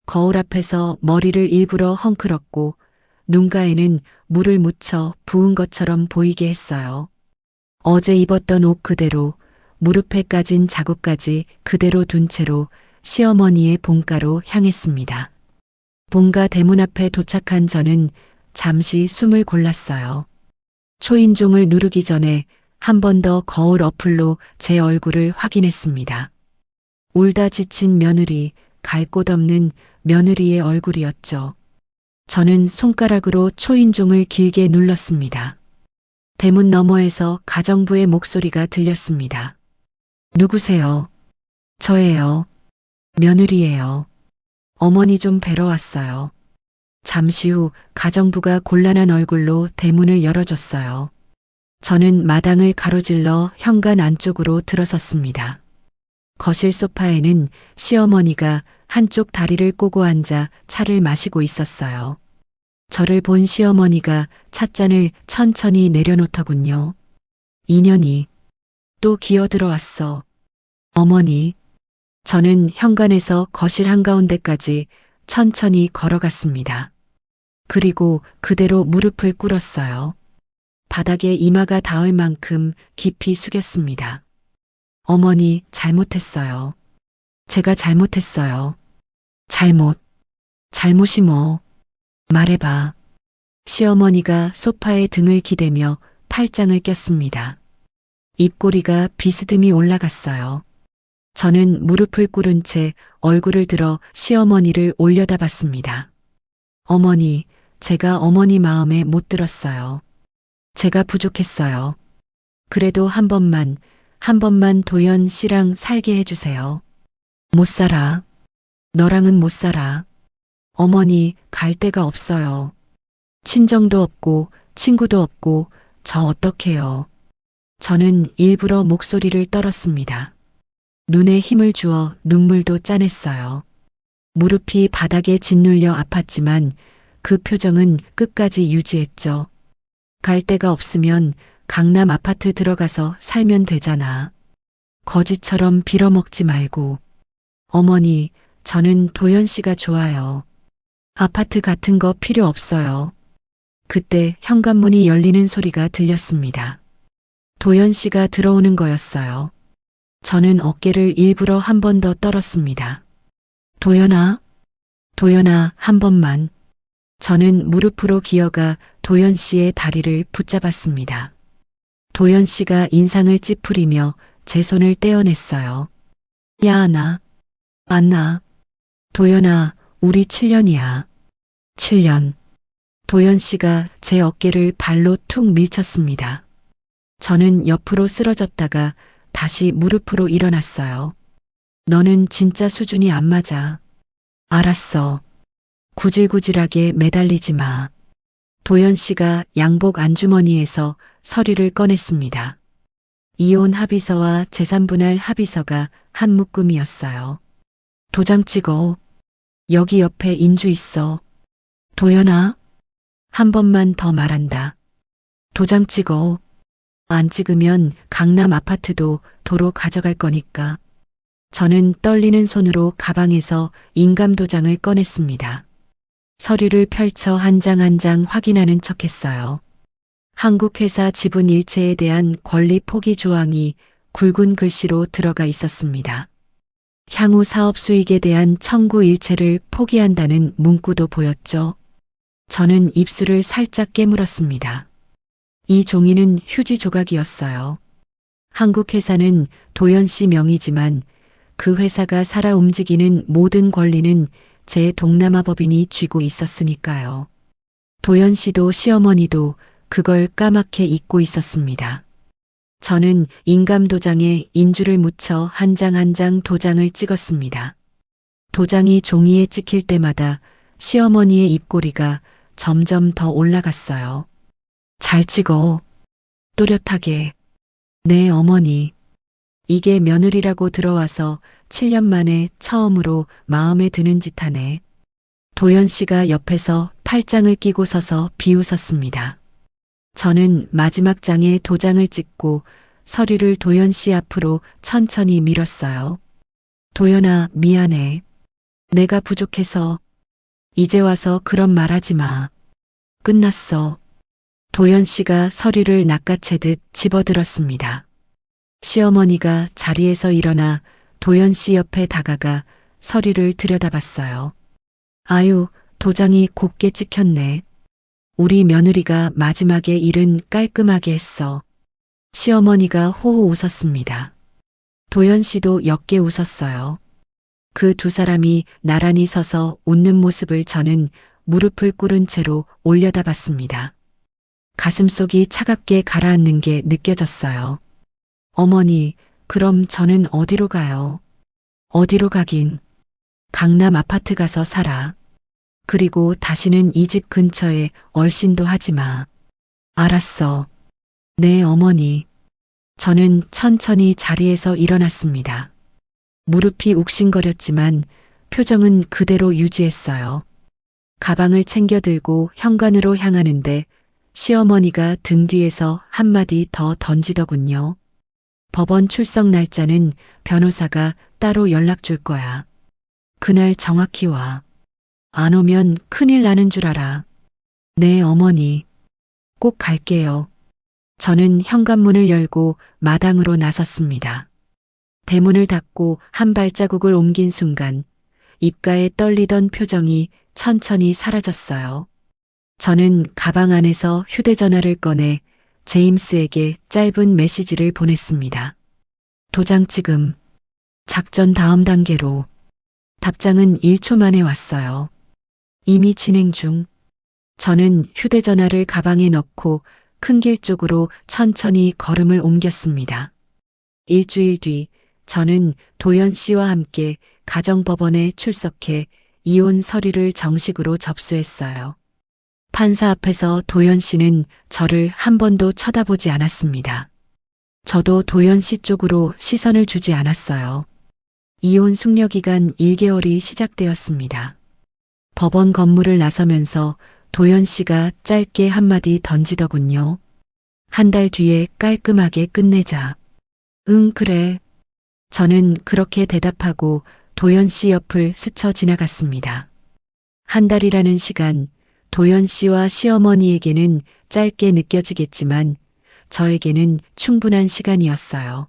거울 앞에서 머리를 일부러 헝클었고 눈가에는 물을 묻혀 부은 것처럼 보이게 했어요. 어제 입었던 옷 그대로 무릎에 까진 자국까지 그대로 둔 채로 시어머니의 본가로 향했습니다. 본가 대문 앞에 도착한 저는 잠시 숨을 골랐어요. 초인종을 누르기 전에 한 번 더 거울 어플로 제 얼굴을 확인했습니다. 울다 지친 며느리, 갈 곳 없는 며느리의 얼굴이었죠. 저는 손가락으로 초인종을 길게 눌렀습니다. 대문 너머에서 가정부의 목소리가 들렸습니다. 누구세요? 저예요. 며느리예요. 어머니 좀 뵈러 왔어요. 잠시 후 가정부가 곤란한 얼굴로 대문을 열어줬어요. 저는 마당을 가로질러 현관 안쪽으로 들어섰습니다. 거실 소파에는 시어머니가 한쪽 다리를 꼬고 앉아 차를 마시고 있었어요. 저를 본 시어머니가 찻잔을 천천히 내려놓더군요. 인연이 또 기어들어왔어. 어머니. 저는 현관에서 거실 한가운데까지 천천히 걸어갔습니다. 그리고 그대로 무릎을 꿇었어요. 바닥에 이마가 닿을 만큼 깊이 숙였습니다. 어머니, 잘못했어요. 제가 잘못했어요. 잘못이 뭐? 말해봐. 시어머니가 소파에 등을 기대며 팔짱을 꼈습니다. 입꼬리가 비스듬히 올라갔어요. 저는 무릎을 꿇은 채 얼굴을 들어 시어머니를 올려다봤습니다. 어머니, 제가 어머니 마음에 못 들었어요. 제가 부족했어요. 그래도 한 번만 도연 씨랑 살게 해주세요. 못 살아. 너랑은 못 살아. 어머니, 갈 데가 없어요. 친정도 없고 친구도 없고 저 어떡해요. 저는 일부러 목소리를 떨었습니다. 눈에 힘을 주어 눈물도 짜냈어요. 무릎이 바닥에 짓눌려 아팠지만 그 표정은 끝까지 유지했죠. 갈 데가 없으면 강남 아파트 들어가서 살면 되잖아. 거지처럼 빌어먹지 말고. 어머니, 저는 도연 씨가 좋아요. 아파트 같은 거 필요 없어요. 그때 현관문이 열리는 소리가 들렸습니다. 도연 씨가 들어오는 거였어요. 저는 어깨를 일부러 한 번 더 떨었습니다. 도연아, 한 번만. 저는 무릎으로 기어가 도연 씨의 다리를 붙잡았습니다. 도연 씨가 인상을 찌푸리며 제 손을 떼어냈어요. 야, 안나. 도연아, 우리 7년이야. 7년. 도연 씨가 제 어깨를 발로 툭 밀쳤습니다. 저는 옆으로 쓰러졌다가 다시 무릎으로 일어났어요. 너는 진짜 수준이 안 맞아. 알았어. 구질구질하게 매달리지 마. 도연 씨가 양복 안주머니에서 서류를 꺼냈습니다. 이혼 합의서와 재산분할 합의서가 한 묶음이었어요. 도장 찍어. 여기 옆에 인주 있어. 도연아, 한 번만 더 말한다. 도장 찍어. 안 찍으면 강남 아파트도 도로 가져갈 거니까. 저는 떨리는 손으로 가방에서 인감도장을 꺼냈습니다. 서류를 펼쳐 한 장 한 장 확인하는 척했어요. 한국회사 지분 일체에 대한 권리 포기 조항이 굵은 글씨로 들어가 있었습니다. 향후 사업 수익에 대한 청구 일체를 포기한다는 문구도 보였죠. 저는 입술을 살짝 깨물었습니다. 이 종이는 휴지 조각이었어요. 한국 회사는 도연 씨 명의지만 그 회사가 살아 움직이는 모든 권리는 제 동남아 법인이 쥐고 있었으니까요. 도연 씨도 시어머니도 그걸 까맣게 잊고 있었습니다. 저는 인감도장에 인주를 묻혀 한 장 한 장 도장을 찍었습니다. 도장이 종이에 찍힐 때마다 시어머니의 입꼬리가 점점 더 올라갔어요. 잘 찍어. 또렷하게. 네, 어머니. 이게 며느리라고 들어와서 7년 만에 처음으로 마음에 드는 짓 하네. 도연 씨가 옆에서 팔짱을 끼고 서서 비웃었습니다. 저는 마지막 장에 도장을 찍고 서류를 도연 씨 앞으로 천천히 밀었어요. 도연아, 미안해. 내가 부족해서. 이제 와서 그런 말 하지 마. 끝났어. 도연 씨가 서류를 낚아채듯 집어들었습니다. 시어머니가 자리에서 일어나 도연 씨 옆에 다가가 서류를 들여다봤어요. 아유, 도장이 곱게 찍혔네. 우리 며느리가 마지막에 일은 깔끔하게 했어. 시어머니가 호호 웃었습니다. 도연 씨도 옅게 웃었어요. 그 두 사람이 나란히 서서 웃는 모습을 저는 무릎을 꿇은 채로 올려다봤습니다. 가슴속이 차갑게 가라앉는 게 느껴졌어요. 어머니, 그럼 저는 어디로 가요? 어디로 가긴. 강남 아파트 가서 살아. 그리고 다시는 이 집 근처에 얼씬도 하지 마. 알았어. 네, 어머니. 저는 천천히 자리에서 일어났습니다. 무릎이 욱신거렸지만 표정은 그대로 유지했어요. 가방을 챙겨 들고 현관으로 향하는데 시어머니가 등 뒤에서 한마디 더 던지더군요. 법원 출석 날짜는 변호사가 따로 연락 줄 거야. 그날 정확히 와. 안 오면 큰일 나는 줄 알아. 네, 어머니. 꼭 갈게요. 저는 현관문을 열고 마당으로 나섰습니다. 대문을 닫고 한 발자국을 옮긴 순간 입가에 떨리던 표정이 천천히 사라졌어요. 저는 가방 안에서 휴대전화를 꺼내 제임스에게 짧은 메시지를 보냈습니다. 도장 찍음. 작전 다음 단계로. 답장은 1초 만에 왔어요. 이미 진행 중. 저는 휴대전화를 가방에 넣고 큰 길 쪽으로 천천히 걸음을 옮겼습니다. 일주일 뒤 저는 도연 씨와 함께 가정법원에 출석해 이혼 서류를 정식으로 접수했어요. 판사 앞에서 도연 씨는 저를 한 번도 쳐다보지 않았습니다. 저도 도연 씨 쪽으로 시선을 주지 않았어요. 이혼 숙려기간 1개월이 시작되었습니다. 법원 건물을 나서면서 도연 씨가 짧게 한마디 던지더군요. 한 달 뒤에 깔끔하게 끝내자. 응, 그래. 저는 그렇게 대답하고 도연 씨 옆을 스쳐 지나갔습니다. 한 달이라는 시간, 도연 씨와 시어머니에게는 짧게 느껴지겠지만 저에게는 충분한 시간이었어요.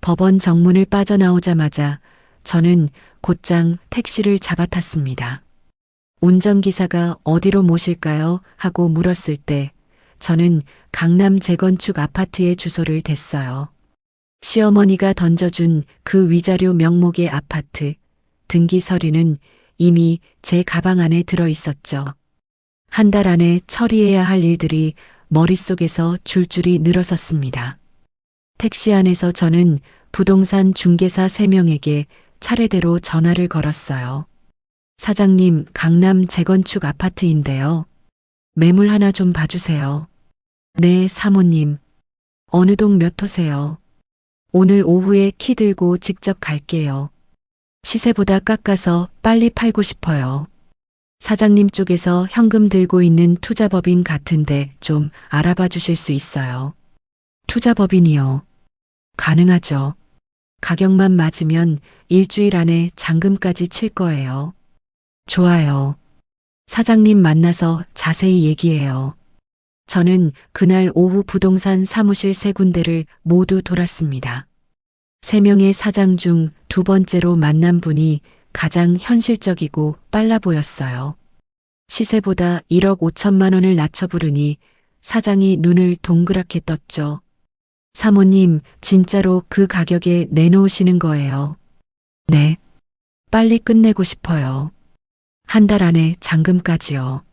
법원 정문을 빠져나오자마자 저는 곧장 택시를 잡아탔습니다. 운전기사가 어디로 모실까요? 하고 물었을 때 저는 강남 재건축 아파트의 주소를 댔어요. 시어머니가 던져준 그 위자료 명목의 아파트, 등기 서류는 이미 제 가방 안에 들어 있었죠. 한 달 안에 처리해야 할 일들이 머릿속에서 줄줄이 늘어섰습니다. 택시 안에서 저는 부동산 중개사 3명에게 차례대로 전화를 걸었어요. 사장님, 강남 재건축 아파트인데요. 매물 하나 좀 봐주세요. 네, 사모님. 어느 동 몇 호세요? 오늘 오후에 키 들고 직접 갈게요. 시세보다 깎아서 빨리 팔고 싶어요. 사장님 쪽에서 현금 들고 있는 투자법인 같은데 좀 알아봐 주실 수 있어요. 투자법인이요. 가능하죠. 가격만 맞으면 일주일 안에 잔금까지 칠 거예요. 좋아요. 사장님 만나서 자세히 얘기해요. 저는 그날 오후 부동산 사무실 3군데를 모두 돌았습니다. 3명의 사장 중 2번째로 만난 분이 가장 현실적이고 빨라 보였어요. 시세보다 1억 5천만 원을 낮춰 부르니 사장이 눈을 동그랗게 떴죠. 사모님, 진짜로 그 가격에 내놓으시는 거예요. 네. 빨리 끝내고 싶어요. 1달 안에 잔금까지요.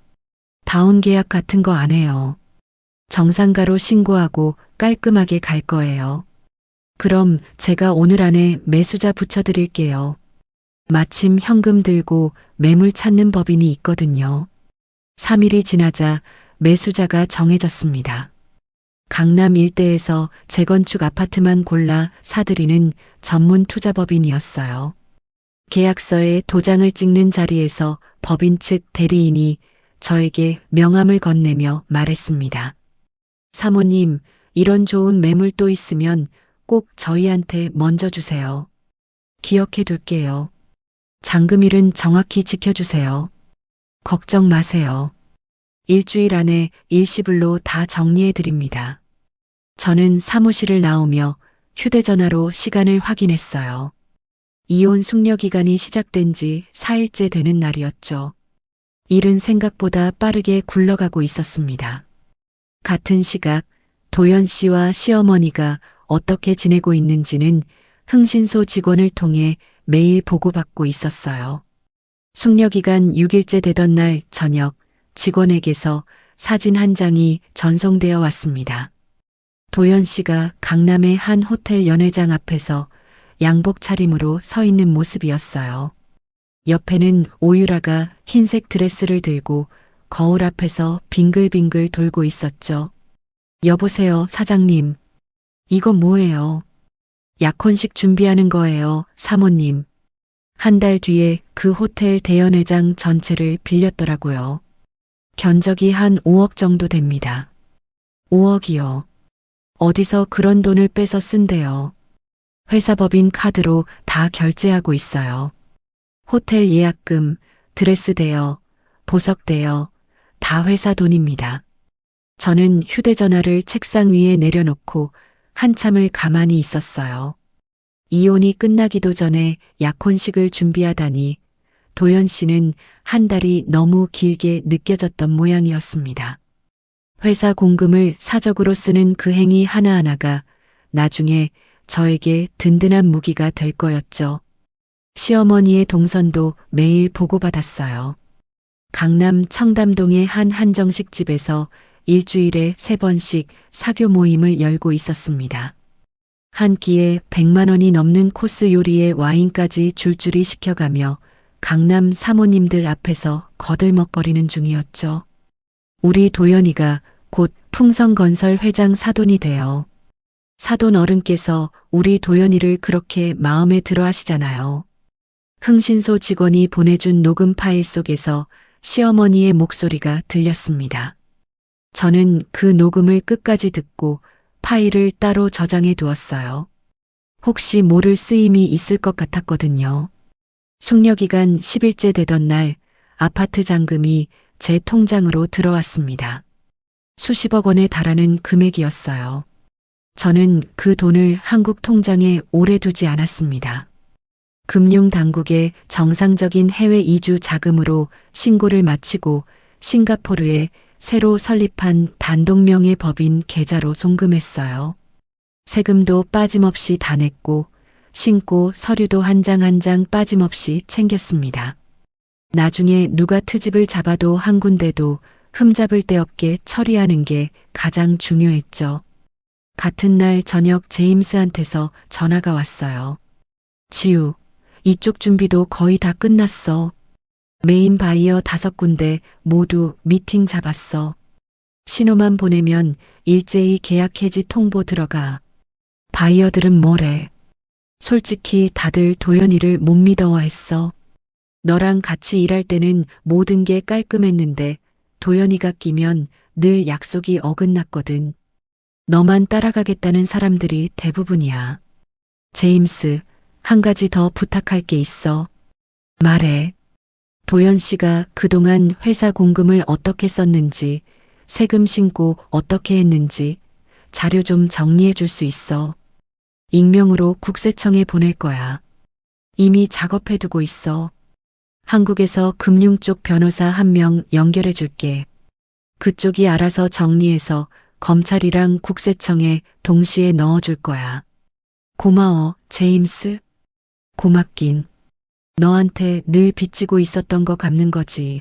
다운 계약 같은 거 안 해요. 정상가로 신고하고 깔끔하게 갈 거예요. 그럼 제가 오늘 안에 매수자 붙여드릴게요. 마침 현금 들고 매물 찾는 법인이 있거든요. 3일이 지나자 매수자가 정해졌습니다. 강남 일대에서 재건축 아파트만 골라 사들이는 전문 투자법인이었어요. 계약서에 도장을 찍는 자리에서 법인 측 대리인이 저에게 명함을 건네며 말했습니다. 사모님, 이런 좋은 매물 또 있으면 꼭 저희한테 먼저 주세요. 기억해 둘게요. 잔금일은 정확히 지켜주세요. 걱정 마세요. 일주일 안에 일시불로 다 정리해 드립니다. 저는 사무실을 나오며 휴대전화로 시간을 확인했어요. 이혼 숙려 기간이 시작된 지 4일째 되는 날이었죠. 일은 생각보다 빠르게 굴러가고 있었습니다. 같은 시각 도연 씨와 시어머니가 어떻게 지내고 있는지는 흥신소 직원을 통해 매일 보고받고 있었어요. 숙려기간 6일째 되던 날 저녁 직원에게서 사진 한 장이 전송되어 왔습니다. 도연 씨가 강남의 한 호텔 연회장 앞에서 양복 차림으로 서 있는 모습이었어요. 옆에는 오유라가 흰색 드레스를 들고 거울 앞에서 빙글빙글 돌고 있었죠. 여보세요, 사장님. 이거 뭐예요? 약혼식 준비하는 거예요, 사모님. 1달 뒤에 그 호텔 대연회장 전체를 빌렸더라고요. 견적이 한 5억 정도 됩니다. 5억이요. 어디서 그런 돈을 빼서 쓴대요. 회사 법인 카드로 다 결제하고 있어요. 호텔 예약금, 드레스 대여, 보석 대여, 다 회사 돈입니다. 저는 휴대전화를 책상 위에 내려놓고 한참을 가만히 있었어요. 이혼이 끝나기도 전에 약혼식을 준비하다니 도연 씨는 1달이 너무 길게 느껴졌던 모양이었습니다. 회사 공금을 사적으로 쓰는 그 행위 하나하나가 나중에 저에게 든든한 무기가 될 거였죠. 시어머니의 동선도 매일 보고받았어요. 강남 청담동의 한 한정식 집에서 일주일에 3번씩 사교 모임을 열고 있었습니다. 한 끼에 100만 원이 넘는 코스 요리에 와인까지 줄줄이 시켜가며 강남 사모님들 앞에서 거들먹거리는 중이었죠. 우리 도연이가 곧 풍성건설 회장 사돈이 되어 사돈 어른께서 우리 도연이를 그렇게 마음에 들어 하시잖아요. 흥신소 직원이 보내준 녹음 파일 속에서 시어머니의 목소리가 들렸습니다. 저는 그 녹음을 끝까지 듣고 파일을 따로 저장해 두었어요. 혹시 모를 쓰임이 있을 것 같았거든요. 숙려기간 10일째 되던 날 아파트 잔금이 제 통장으로 들어왔습니다. 수십억 원에 달하는 금액이었어요. 저는 그 돈을 한국 통장에 오래 두지 않았습니다. 금융당국의 정상적인 해외 이주 자금으로 신고를 마치고 싱가포르에 새로 설립한 단독명의 법인 계좌로 송금했어요. 세금도 빠짐없이 다 냈고 신고 서류도 한 장 한 장 빠짐없이 챙겼습니다. 나중에 누가 트집을 잡아도 한 군데도 흠잡을 데 없게 처리하는 게 가장 중요했죠. 같은 날 저녁 제임스한테서 전화가 왔어요. 지우, 이쪽 준비도 거의 다 끝났어. 메인 바이어 5군데 모두 미팅 잡았어. 신호만 보내면 일제히 계약 해지 통보 들어가. 바이어들은 뭐래? 솔직히 다들 도연이를 못 믿어했어. 너랑 같이 일할 때는 모든 게 깔끔했는데 도연이가 끼면 늘 약속이 어긋났거든. 너만 따라가겠다는 사람들이 대부분이야. 제임스, 한 가지 더 부탁할 게 있어. 말해. 도연 씨가 그동안 회사 공금을 어떻게 썼는지, 세금 신고 어떻게 했는지 자료 좀 정리해 줄 수 있어. 익명으로 국세청에 보낼 거야. 이미 작업해 두고 있어. 한국에서 금융 쪽 변호사 한 명 연결해 줄게. 그쪽이 알아서 정리해서 검찰이랑 국세청에 동시에 넣어 줄 거야. 고마워, 제임스. 고맙긴. 너한테 늘 빚지고 있었던 거 갚는 거지.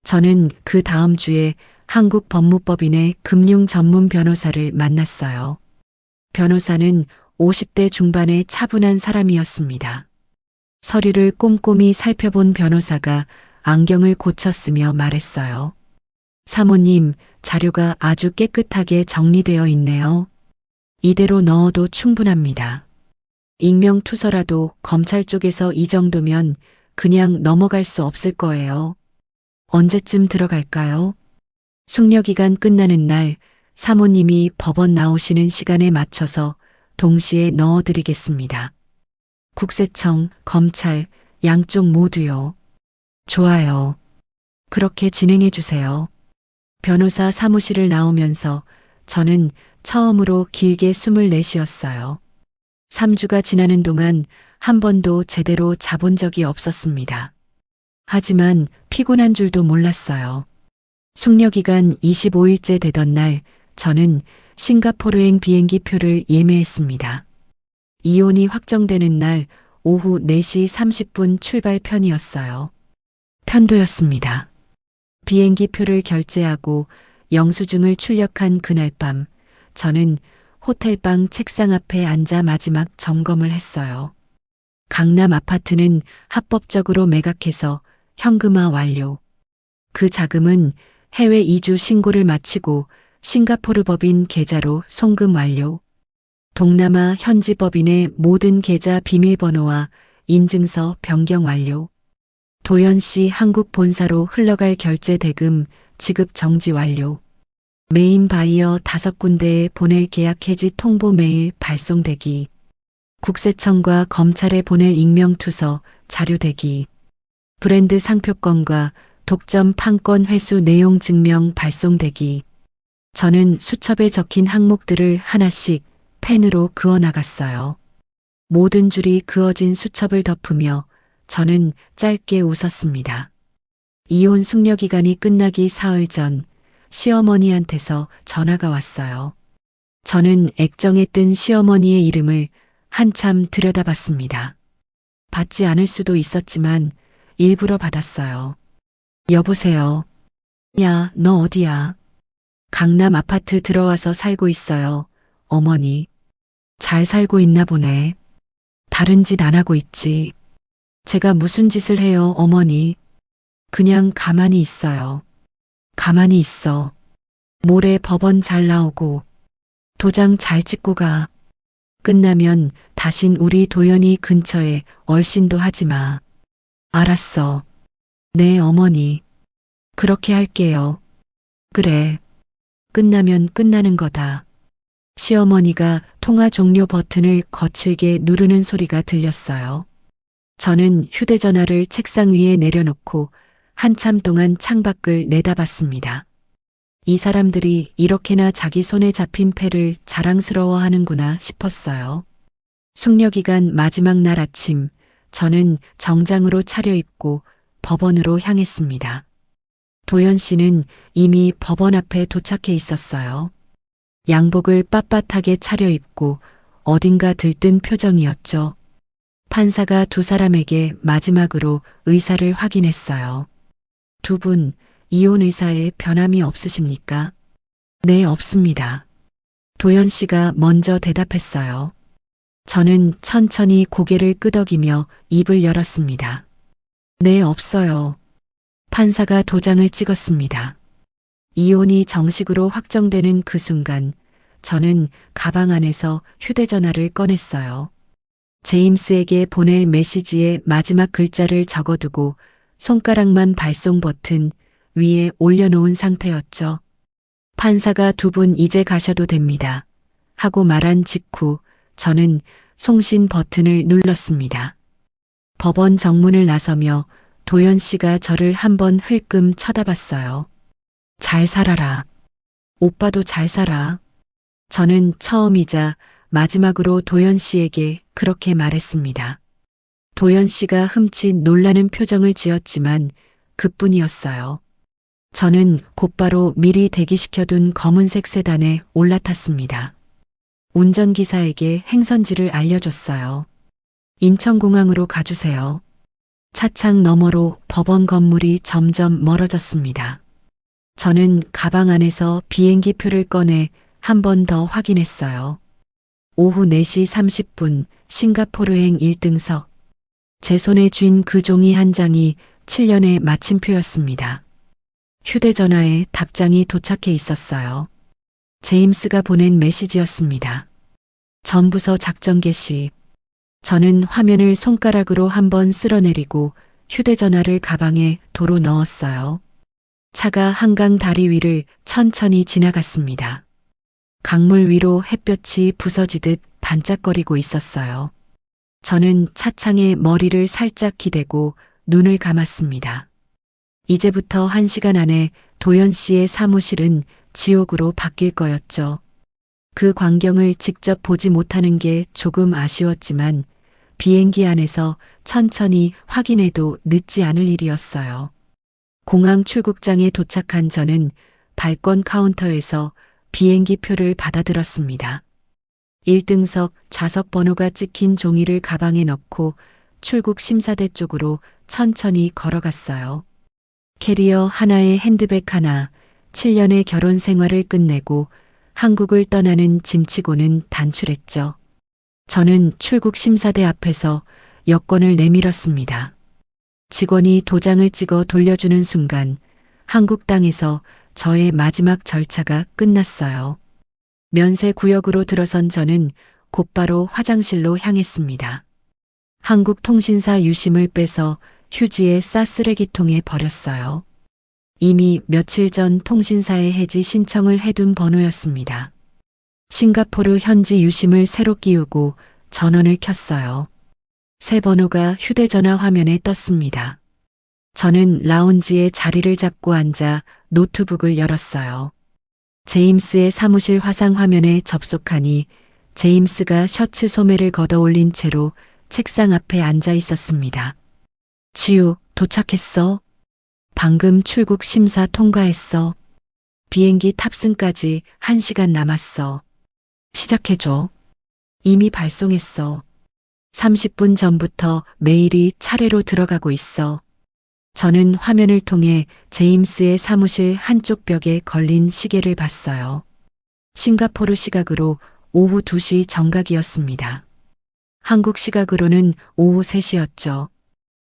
저는 그 다음 주에 한국 법무법인의 금융 전문 변호사를 만났어요. 변호사는 50대 중반의 차분한 사람이었습니다. 서류를 꼼꼼히 살펴본 변호사가 안경을 고쳤으며 말했어요. 사모님, 자료가 아주 깨끗하게 정리되어 있네요. 이대로 넣어도 충분합니다. 익명투서라도 검찰 쪽에서 이 정도면 그냥 넘어갈 수 없을 거예요. 언제쯤 들어갈까요? 숙려기간 끝나는 날 사모님이 법원 나오시는 시간에 맞춰서 동시에 넣어드리겠습니다. 국세청, 검찰, 양쪽 모두요. 좋아요. 그렇게 진행해 주세요. 변호사 사무실을 나오면서 저는 처음으로 길게 숨을 내쉬었어요. 3주가 지나는 동안 한 번도 제대로 자본 적이 없었습니다. 하지만 피곤한 줄도 몰랐어요. 숙려기간 25일째 되던 날 저는 싱가포르행 비행기 표를 예매했습니다. 이혼이 확정되는 날 오후 4시 30분 출발 편이었어요. 편도였습니다. 비행기 표를 결제하고 영수증을 출력한 그날 밤 저는 호텔방 책상 앞에 앉아 마지막 점검을 했어요. 강남 아파트는 합법적으로 매각해서 현금화 완료. 그 자금은 해외 이주 신고를 마치고 싱가포르 법인 계좌로 송금 완료. 동남아 현지 법인의 모든 계좌 비밀번호와 인증서 변경 완료. 도연 씨 한국 본사로 흘러갈 결제 대금 지급 정지 완료. 메인 바이어 5군데에 보낼 계약 해지 통보 메일 발송 대기. 국세청과 검찰에 보낼 익명투서 자료 대기. 브랜드 상표권과 독점 판권 회수 내용 증명 발송 대기. 저는 수첩에 적힌 항목들을 하나씩 펜으로 그어 나갔어요. 모든 줄이 그어진 수첩을 덮으며 저는 짧게 웃었습니다. 이혼 숙려기간이 끝나기 사흘 전 시어머니한테서 전화가 왔어요. 저는 액정에 뜬 시어머니의 이름을 한참 들여다봤습니다. 받지 않을 수도 있었지만 일부러 받았어요. 여보세요. 야, 너 어디야? 강남 아파트 들어와서 살고 있어요. 어머니. 잘 살고 있나 보네. 다른 짓 안 하고 있지. 제가 무슨 짓을 해요, 어머니? 그냥 가만히 있어요. 가만히 있어. 모레 법원 잘 나오고 도장 잘 찍고 가. 끝나면 다신 우리 도연이 근처에 얼씬도 하지 마. 알았어. 네, 어머니. 그렇게 할게요. 그래. 끝나면 끝나는 거다. 시어머니가 통화 종료 버튼을 거칠게 누르는 소리가 들렸어요. 저는 휴대전화를 책상 위에 내려놓고 한참 동안 창밖을 내다봤습니다. 이 사람들이 이렇게나 자기 손에 잡힌 패를 자랑스러워하는구나 싶었어요. 숙려기간 마지막 날 아침, 저는 정장으로 차려입고 법원으로 향했습니다. 도연 씨는 이미 법원 앞에 도착해 있었어요. 양복을 빳빳하게 차려입고 어딘가 들뜬 표정이었죠. 판사가 두 사람에게 마지막으로 의사를 확인했어요. 두 분, 이혼 의사에 변함이 없으십니까? 네, 없습니다. 도연 씨가 먼저 대답했어요. 저는 천천히 고개를 끄덕이며 입을 열었습니다. 네, 없어요. 판사가 도장을 찍었습니다. 이혼이 정식으로 확정되는 그 순간 저는 가방 안에서 휴대전화를 꺼냈어요. 제임스에게 보낼 메시지의 마지막 글자를 적어두고 손가락만 발송 버튼 위에 올려놓은 상태였죠. 판사가 두 분 이제 가셔도 됩니다. 하고 말한 직후 저는 송신 버튼을 눌렀습니다. 법원 정문을 나서며 도연 씨가 저를 한번 흘끔 쳐다봤어요. 잘 살아라. 오빠도 잘 살아. 저는 처음이자 마지막으로 도연 씨에게 그렇게 말했습니다. 도연 씨가 흠칫 놀라는 표정을 지었지만 그뿐이었어요. 저는 곧바로 미리 대기시켜둔 검은색 세단에 올라탔습니다. 운전기사에게 행선지를 알려줬어요. 인천공항으로 가주세요. 차창 너머로 법원 건물이 점점 멀어졌습니다. 저는 가방 안에서 비행기 표를 꺼내 한 번 더 확인했어요. 오후 4시 30분 싱가포르행 1등석. 제 손에 쥔 그 종이 한 장이 7년의 마침표였습니다. 휴대전화에 답장이 도착해 있었어요. 제임스가 보낸 메시지였습니다. 전부서 작전 개시. 저는 화면을 손가락으로 한번 쓸어내리고 휴대전화를 가방에 도로 넣었어요. 차가 한강 다리 위를 천천히 지나갔습니다. 강물 위로 햇볕이 부서지듯 반짝거리고 있었어요. 저는 차창에 머리를 살짝 기대고 눈을 감았습니다. 이제부터 1시간 안에 도연 씨의 사무실은 지옥으로 바뀔 거였죠. 그 광경을 직접 보지 못하는 게 조금 아쉬웠지만 비행기 안에서 천천히 확인해도 늦지 않을 일이었어요. 공항 출국장에 도착한 저는 발권 카운터에서 비행기 표를 받아들었습니다. 1등석 좌석 번호가 찍힌 종이를 가방에 넣고 출국 심사대 쪽으로 천천히 걸어갔어요. 캐리어 하나에 핸드백 하나, 7년의 결혼 생활을 끝내고 한국을 떠나는 짐치고는 단출했죠. 저는 출국 심사대 앞에서 여권을 내밀었습니다. 직원이 도장을 찍어 돌려주는 순간 한국 땅에서 저의 마지막 절차가 끝났어요. 면세 구역으로 들어선 저는 곧바로 화장실로 향했습니다. 한국 통신사 유심을 빼서 휴지에 싸 쓰레기통에 버렸어요. 이미 며칠 전 통신사에 해지 신청을 해둔 번호였습니다. 싱가포르 현지 유심을 새로 끼우고 전원을 켰어요. 새 번호가 휴대전화 화면에 떴습니다. 저는 라운지에 자리를 잡고 앉아 노트북을 열었어요. 제임스의 사무실 화상 화면에 접속하니 제임스가 셔츠 소매를 걷어 올린 채로 책상 앞에 앉아 있었습니다. 지우, 도착했어. 방금 출국 심사 통과했어. 비행기 탑승까지 1시간 남았어. 시작해줘. 이미 발송했어. 30분 전부터 메일이 차례로 들어가고 있어. 저는 화면을 통해 제임스의 사무실 한쪽 벽에 걸린 시계를 봤어요. 싱가포르 시각으로 오후 2시 정각이었습니다. 한국 시각으로는 오후 3시였죠.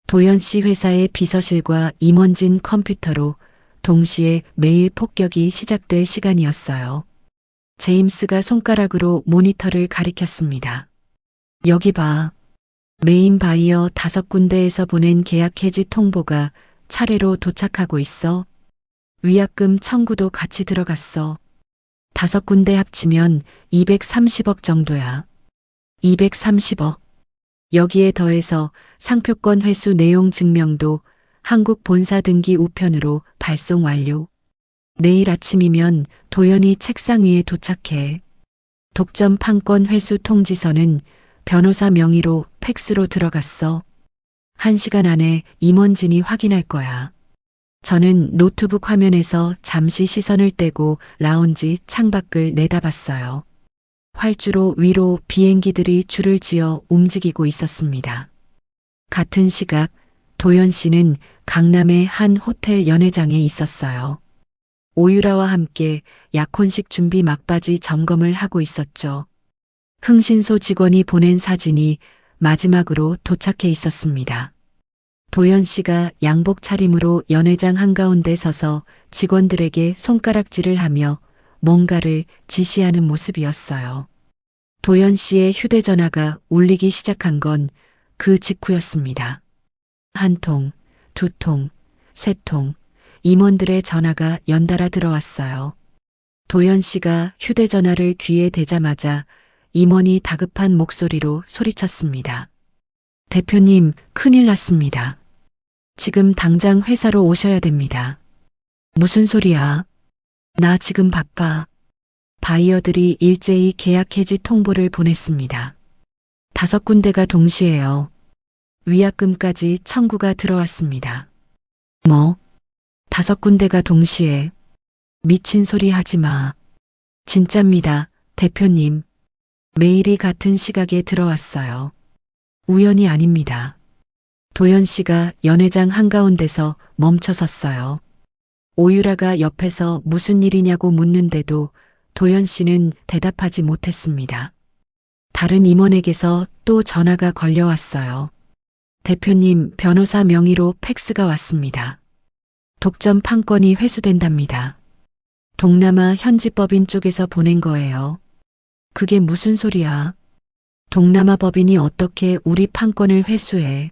도연 씨 회사의 비서실과 임원진 컴퓨터로 동시에 메일 폭격이 시작될 시간이었어요. 제임스가 손가락으로 모니터를 가리켰습니다. 여기 봐. 메인 바이어 5군데에서 보낸 계약 해지 통보가 차례로 도착하고 있어. 위약금 청구도 같이 들어갔어. 5군데 합치면 230억 정도야. 230억. 여기에 더해서 상표권 회수 내용 증명도 한국 본사 등기 우편으로 발송 완료. 내일 아침이면 도연이 책상 위에 도착해. 독점 판권 회수 통지서는 변호사 명의로 팩스로 들어갔어. 1시간 안에 임원진이 확인할 거야. 저는 노트북 화면에서 잠시 시선을 떼고 라운지 창밖을 내다봤어요. 활주로 위로 비행기들이 줄을 지어 움직이고 있었습니다. 같은 시각 도연 씨는 강남의 한 호텔 연회장에 있었어요. 오유라와 함께 약혼식 준비 막바지 점검을 하고 있었죠. 흥신소 직원이 보낸 사진이 마지막으로 도착해 있었습니다. 도연 씨가 양복 차림으로 연회장 한가운데 서서 직원들에게 손가락질을 하며 뭔가를 지시하는 모습이었어요. 도연 씨의 휴대전화가 울리기 시작한 건 그 직후였습니다. 한 통, 두 통, 세 통, 임원들의 전화가 연달아 들어왔어요. 도연 씨가 휴대전화를 귀에 대자마자 임원이 다급한 목소리로 소리쳤습니다. 대표님, 큰일 났습니다. 지금 당장 회사로 오셔야 됩니다. 무슨 소리야? 나 지금 바빠. 바이어들이 일제히 계약 해지 통보를 보냈습니다. 5군데가 동시에요. 위약금까지 청구가 들어왔습니다. 뭐? 5군데가 동시에. 미친 소리 하지 마. 진짜입니다, 대표님. 메일이 같은 시각에 들어왔어요. 우연이 아닙니다. 도연 씨가 연회장 한가운데서 멈춰 섰어요. 오유라가 옆에서 무슨 일이냐고 묻는데도 도연 씨는 대답하지 못했습니다. 다른 임원에게서 또 전화가 걸려왔어요. 대표님, 변호사 명의로 팩스가 왔습니다. 독점 판권이 회수된답니다. 동남아 현지법인 쪽에서 보낸 거예요. 그게 무슨 소리야? 동남아 법인이 어떻게 우리 판권을 회수해?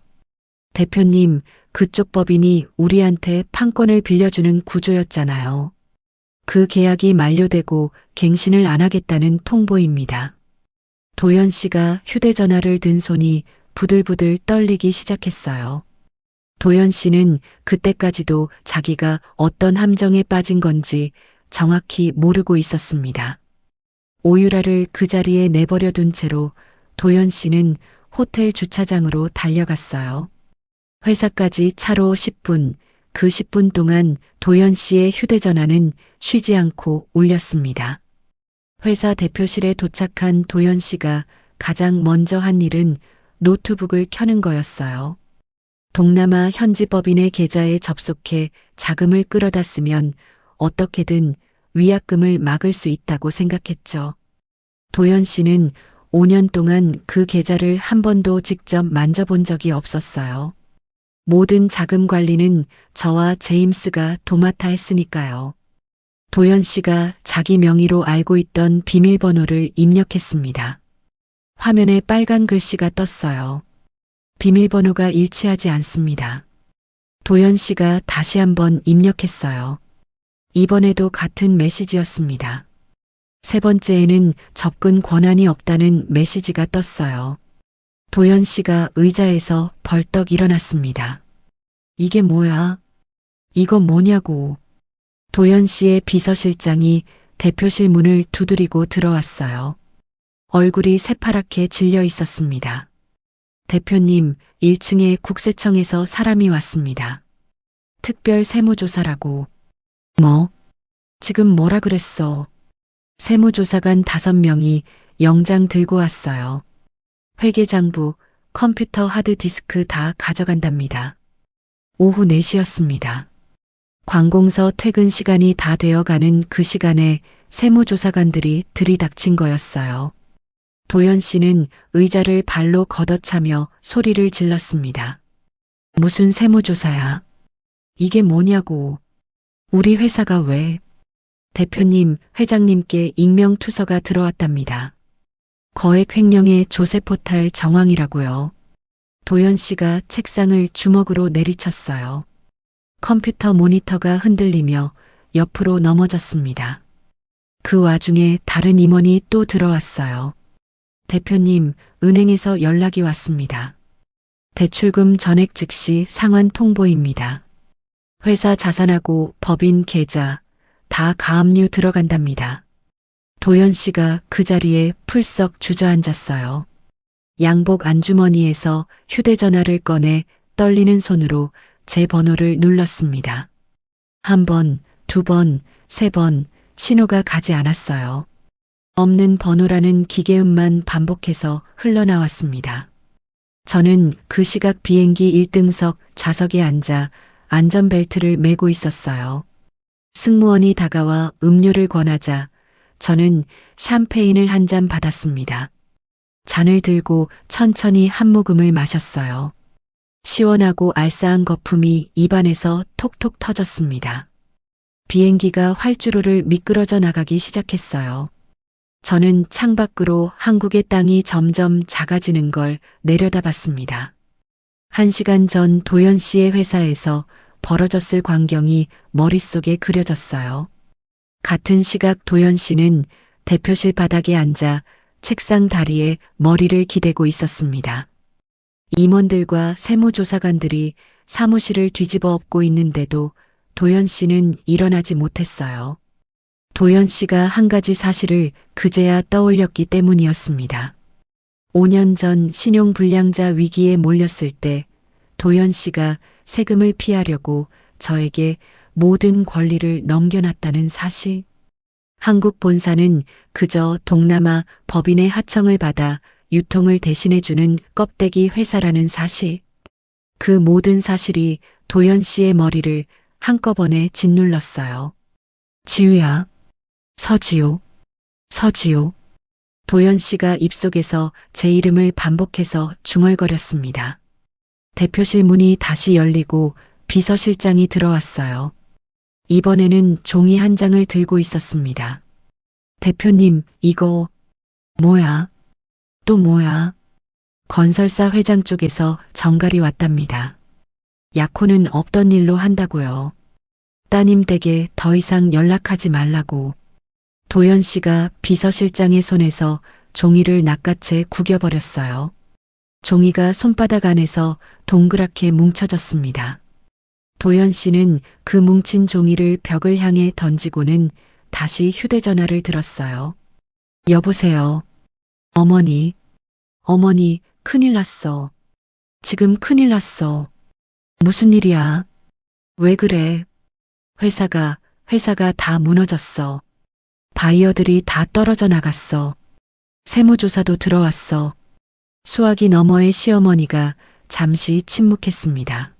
대표님, 그쪽 법인이 우리한테 판권을 빌려주는 구조였잖아요. 그 계약이 만료되고 갱신을 안 하겠다는 통보입니다. 도연 씨가 휴대전화를 든 손이 부들부들 떨리기 시작했어요. 도연 씨는 그때까지도 자기가 어떤 함정에 빠진 건지 정확히 모르고 있었습니다. 오유라를 그 자리에 내버려 둔 채로 도연 씨는 호텔 주차장으로 달려갔어요. 회사까지 차로 10분, 그 10분 동안 도연 씨의 휴대전화는 쉬지 않고 울렸습니다. 회사 대표실에 도착한 도연 씨가 가장 먼저 한 일은 노트북을 켜는 거였어요. 동남아 현지 법인의 계좌에 접속해 자금을 끌어다 쓰면 어떻게든 위약금을 막을 수 있다고 생각했죠. 도연 씨는 5년 동안 그 계좌를 한 번도 직접 만져본 적이 없었어요. 모든 자금 관리는 저와 제임스가 도맡아 했으니까요. 도연 씨가 자기 명의로 알고 있던 비밀번호를 입력했습니다. 화면에 빨간 글씨가 떴어요. 비밀번호가 일치하지 않습니다. 도연 씨가 다시 한번 입력했어요. 이번에도 같은 메시지였습니다. 세 번째에는 접근 권한이 없다는 메시지가 떴어요. 도연 씨가 의자에서 벌떡 일어났습니다. 이게 뭐야? 이거 뭐냐고. 도연 씨의 비서실장이 대표실 문을 두드리고 들어왔어요. 얼굴이 새파랗게 질려 있었습니다. 대표님, 1층에 국세청에서 사람이 왔습니다. 특별 세무조사라고. 뭐? 지금 뭐라 그랬어? 세무조사관 5명이 영장 들고 왔어요. 회계장부, 컴퓨터 하드디스크 다 가져간답니다. 오후 4시였습니다. 관공서 퇴근 시간이 다 되어가는 그 시간에 세무조사관들이 들이닥친 거였어요. 도연 씨는 의자를 발로 걷어차며 소리를 질렀습니다. 무슨 세무조사야? 이게 뭐냐고. 우리 회사가 왜? 대표님, 회장님께 익명투서가 들어왔답니다. 거액 횡령의 조세포탈 정황이라고요. 도연 씨가 책상을 주먹으로 내리쳤어요. 컴퓨터 모니터가 흔들리며 옆으로 넘어졌습니다. 그 와중에 다른 임원이 또 들어왔어요. 대표님, 은행에서 연락이 왔습니다. 대출금 전액 즉시 상환 통보입니다. 회사 자산하고 법인 계좌 다 가압류 들어간답니다. 도연 씨가 그 자리에 풀썩 주저앉았어요. 양복 안주머니에서 휴대전화를 꺼내 떨리는 손으로 제 번호를 눌렀습니다. 1번, 2번, 3번 신호가 가지 않았어요. 없는 번호라는 기계음만 반복해서 흘러나왔습니다. 저는 그 시각 비행기 1등석 좌석에 앉아 안전벨트를 매고 있었어요. 승무원이 다가와 음료를 권하자 저는 샴페인을 한 잔 받았습니다. 잔을 들고 천천히 한 모금을 마셨어요. 시원하고 알싸한 거품이 입안에서 톡톡 터졌습니다. 비행기가 활주로를 미끄러져 나가기 시작했어요. 저는 창밖으로 한국의 땅이 점점 작아지는 걸 내려다봤습니다. 1시간 전 도연 씨의 회사에서 벌어졌을 광경이 머릿속에 그려졌어요. 같은 시각 도연 씨는 대표실 바닥에 앉아 책상 다리에 머리를 기대고 있었습니다. 임원들과 세무조사관들이 사무실을 뒤집어 엎고 있는데도 도연 씨는 일어나지 못했어요. 도연 씨가 한 가지 사실을 그제야 떠올렸기 때문이었습니다. 5년 전 신용불량자 위기에 몰렸을 때 도연 씨가 세금을 피하려고 저에게 모든 권리를 넘겨놨다는 사실. 한국 본사는 그저 동남아 법인의 하청을 받아 유통을 대신해주는 껍데기 회사라는 사실. 그 모든 사실이 도연 씨의 머리를 한꺼번에 짓눌렀어요. 지우야, 서지우, 서지우. 도연 씨가 입속에서 제 이름을 반복해서 중얼거렸습니다. 대표실 문이 다시 열리고 비서실장이 들어왔어요. 이번에는 종이 한 장을 들고 있었습니다. 대표님, 이거 뭐야? 또 뭐야? 건설사 회장 쪽에서 정갈이 왔답니다. 약혼은 없던 일로 한다고요. 따님 댁에 더 이상 연락하지 말라고. 도연 씨가 비서실장의 손에서 종이를 낚아채 구겨버렸어요. 종이가 손바닥 안에서 동그랗게 뭉쳐졌습니다. 도연 씨는 그 뭉친 종이를 벽을 향해 던지고는 다시 휴대전화를 들었어요. 여보세요. 어머니, 어머니, 큰일 났어. 지금 큰일 났어. 무슨 일이야? 왜 그래? 회사가 다 무너졌어. 바이어들이 다 떨어져 나갔어. 세무조사도 들어왔어. 수화기 너머의 시어머니가 잠시 침묵했습니다.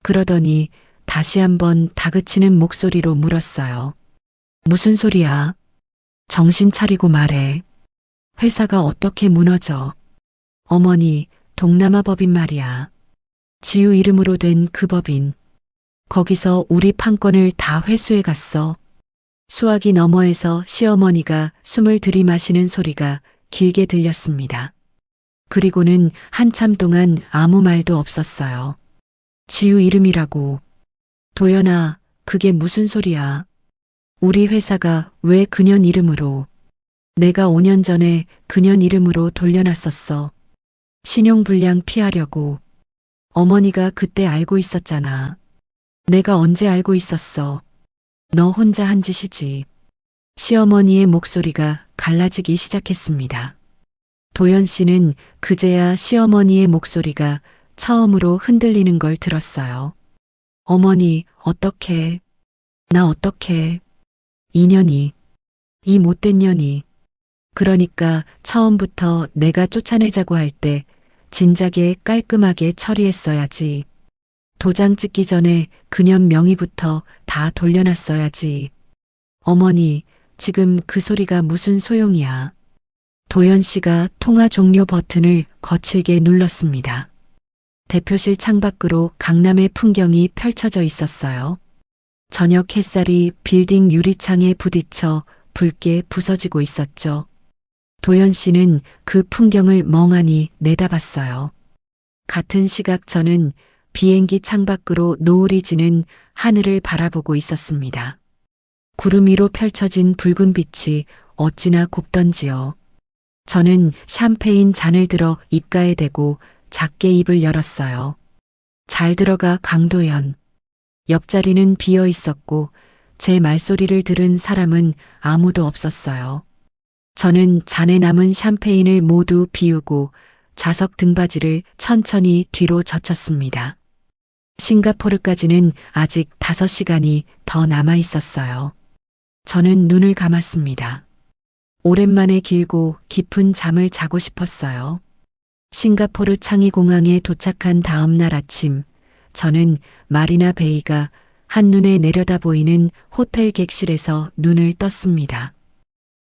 그러더니 다시 한번 다그치는 목소리로 물었어요. 무슨 소리야? 정신 차리고 말해. 회사가 어떻게 무너져? 어머니, 동남아 법인 말이야. 지우 이름으로 된 그 법인. 거기서 우리 판권을 다 회수해 갔어. 수화기 너머에서 시어머니가 숨을 들이마시는 소리가 길게 들렸습니다. 그리고는 한참 동안 아무 말도 없었어요. 지우 이름이라고. 도연아, 그게 무슨 소리야? 우리 회사가 왜 그년 이름으로? 내가 5년 전에 그년 이름으로 돌려놨었어. 신용불량 피하려고. 어머니가 그때 알고 있었잖아. 내가 언제 알고 있었어. 너 혼자 한 짓이지. 시어머니의 목소리가 갈라지기 시작했습니다. 도연 씨는 그제야 시어머니의 목소리가 처음으로 흔들리는 걸 들었어요. 어머니, 어떡해. 나 어떡해. 이 년이, 이 못된 년이. 그러니까 처음부터 내가 쫓아내자고 할 때 진작에 깔끔하게 처리했어야지. 도장 찍기 전에 그년 명의부터 다 돌려놨어야지. 어머니, 지금 그 소리가 무슨 소용이야. 도연 씨가 통화 종료 버튼을 거칠게 눌렀습니다. 대표실 창밖으로 강남의 풍경이 펼쳐져 있었어요. 저녁 햇살이 빌딩 유리창에 부딪혀 붉게 부서지고 있었죠. 도연 씨는 그 풍경을 멍하니 내다봤어요. 같은 시각 저는 비행기 창밖으로 노을이 지는 하늘을 바라보고 있었습니다. 구름 위로 펼쳐진 붉은 빛이 어찌나 곱던지요. 저는 샴페인 잔을 들어 입가에 대고 작게 입을 열었어요. 잘 들어가 강도연. 옆자리는 비어 있었고 제 말소리를 들은 사람은 아무도 없었어요. 저는 잔에 남은 샴페인을 모두 비우고 좌석 등받이를 천천히 뒤로 젖혔습니다. 싱가포르까지는 아직 5시간이 더 남아 있었어요. 저는 눈을 감았습니다. 오랜만에 길고 깊은 잠을 자고 싶었어요. 싱가포르 창이 공항에 도착한 다음 날 아침, 저는 마리나 베이가 한눈에 내려다 보이는 호텔 객실에서 눈을 떴습니다.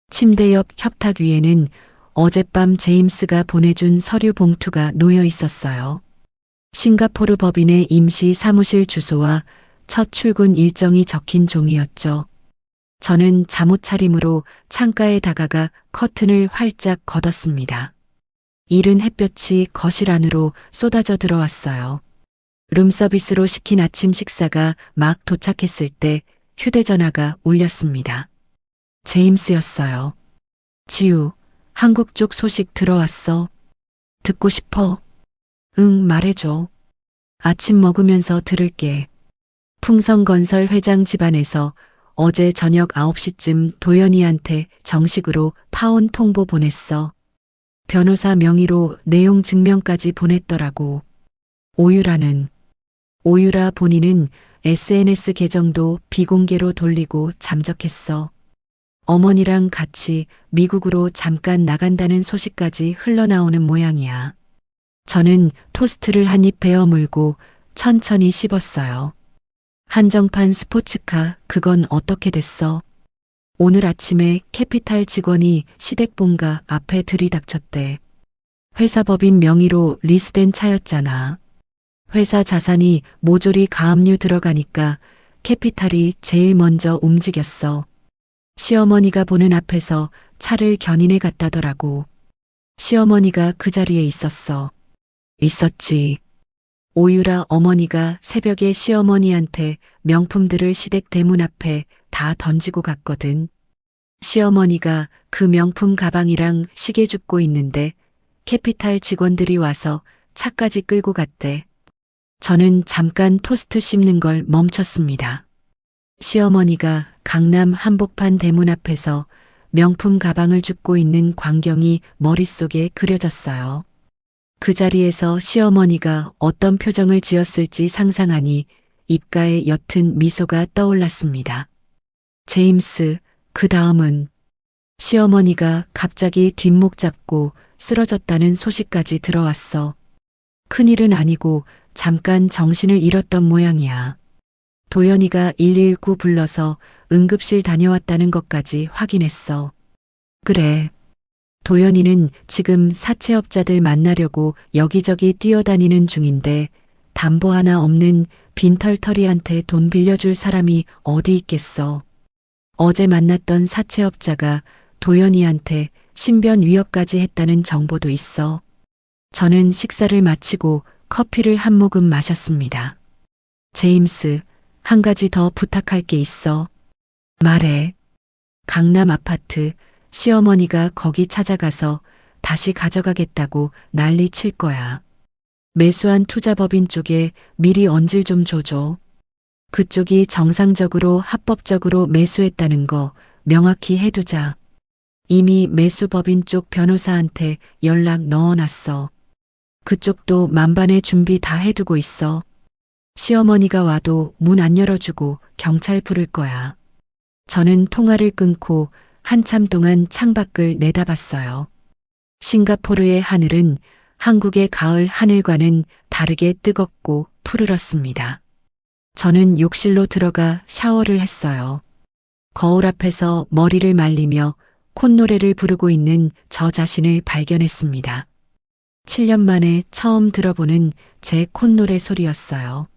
침대 옆 협탁 위에는 어젯밤 제임스가 보내준 서류 봉투가 놓여 있었어요. 싱가포르 법인의 임시 사무실 주소와 첫 출근 일정이 적힌 종이었죠. 저는 잠옷 차림으로 창가에 다가가 커튼을 활짝 걷었습니다. 이른 햇볕이 거실 안으로 쏟아져 들어왔어요. 룸서비스로 시킨 아침 식사가 막 도착했을 때 휴대전화가 울렸습니다. 제임스였어요. 지우, 한국 쪽 소식 들어왔어. 듣고 싶어. 응, 말해줘. 아침 먹으면서 들을게. 풍성건설 회장 집안에서 어제 저녁 9시쯤 도연이한테 정식으로 파혼 통보 보냈어. 변호사 명의로 내용 증명까지 보냈더라고. 오유라 본인은 SNS 계정도 비공개로 돌리고 잠적했어. 어머니랑 같이 미국으로 잠깐 나간다는 소식까지 흘러나오는 모양이야. 저는 토스트를 한 입 베어 물고 천천히 씹었어요. 한정판 스포츠카 그건 어떻게 됐어? 오늘 아침에 캐피탈 직원이 시댁본가 앞에 들이닥쳤대. 회사 법인 명의로 리스된 차였잖아. 회사 자산이 모조리 가압류 들어가니까 캐피탈이 제일 먼저 움직였어. 시어머니가 보는 앞에서 차를 견인해 갔다더라고. 시어머니가 그 자리에 있었어. 있었지. 오유라 어머니가 새벽에 시어머니한테 명품들을 시댁 대문 앞에 다 던지고 갔거든. 시어머니가 그 명품 가방이랑 시계 줍고 있는데 캐피탈 직원들이 와서 차까지 끌고 갔대. 저는 잠깐 토스트 씹는 걸 멈췄습니다. 시어머니가 강남 한복판 대문 앞에서 명품 가방을 줍고 있는 광경이 머릿속에 그려졌어요. 그 자리에서 시어머니가 어떤 표정을 지었을지 상상하니 입가에 옅은 미소가 떠올랐습니다. 제임스, 그 다음은 시어머니가 갑자기 뒷목 잡고 쓰러졌다는 소식까지 들어왔어. 큰일은 아니고 잠깐 정신을 잃었던 모양이야. 도연이가 119 불러서 응급실 다녀왔다는 것까지 확인했어. 그래. 도연이는 지금 사채업자들 만나려고 여기저기 뛰어다니는 중인데 담보 하나 없는 빈털터리한테 돈 빌려줄 사람이 어디 있겠어. 어제 만났던 사채업자가 도연이한테 신변 위협까지 했다는 정보도 있어. 저는 식사를 마치고 커피를 한 모금 마셨습니다. 제임스, 한 가지 더 부탁할 게 있어. 말해. 강남 아파트, 시어머니가 거기 찾아가서 다시 가져가겠다고 난리 칠 거야. 매수한 투자법인 쪽에 미리 언질 좀 줘줘. 그쪽이 정상적으로 합법적으로 매수했다는 거 명확히 해두자. 이미 매수법인 쪽 변호사한테 연락 넣어놨어. 그쪽도 만반의 준비 다 해두고 있어. 시어머니가 와도 문 안 열어주고 경찰 부를 거야. 저는 통화를 끊고 한참 동안 창밖을 내다봤어요. 싱가포르의 하늘은 한국의 가을 하늘과는 다르게 뜨겁고 푸르렀습니다. 저는 욕실로 들어가 샤워를 했어요. 거울 앞에서 머리를 말리며 콧노래를 부르고 있는 저 자신을 발견했습니다. 7년 만에 처음 들어보는 제 콧노래 소리였어요.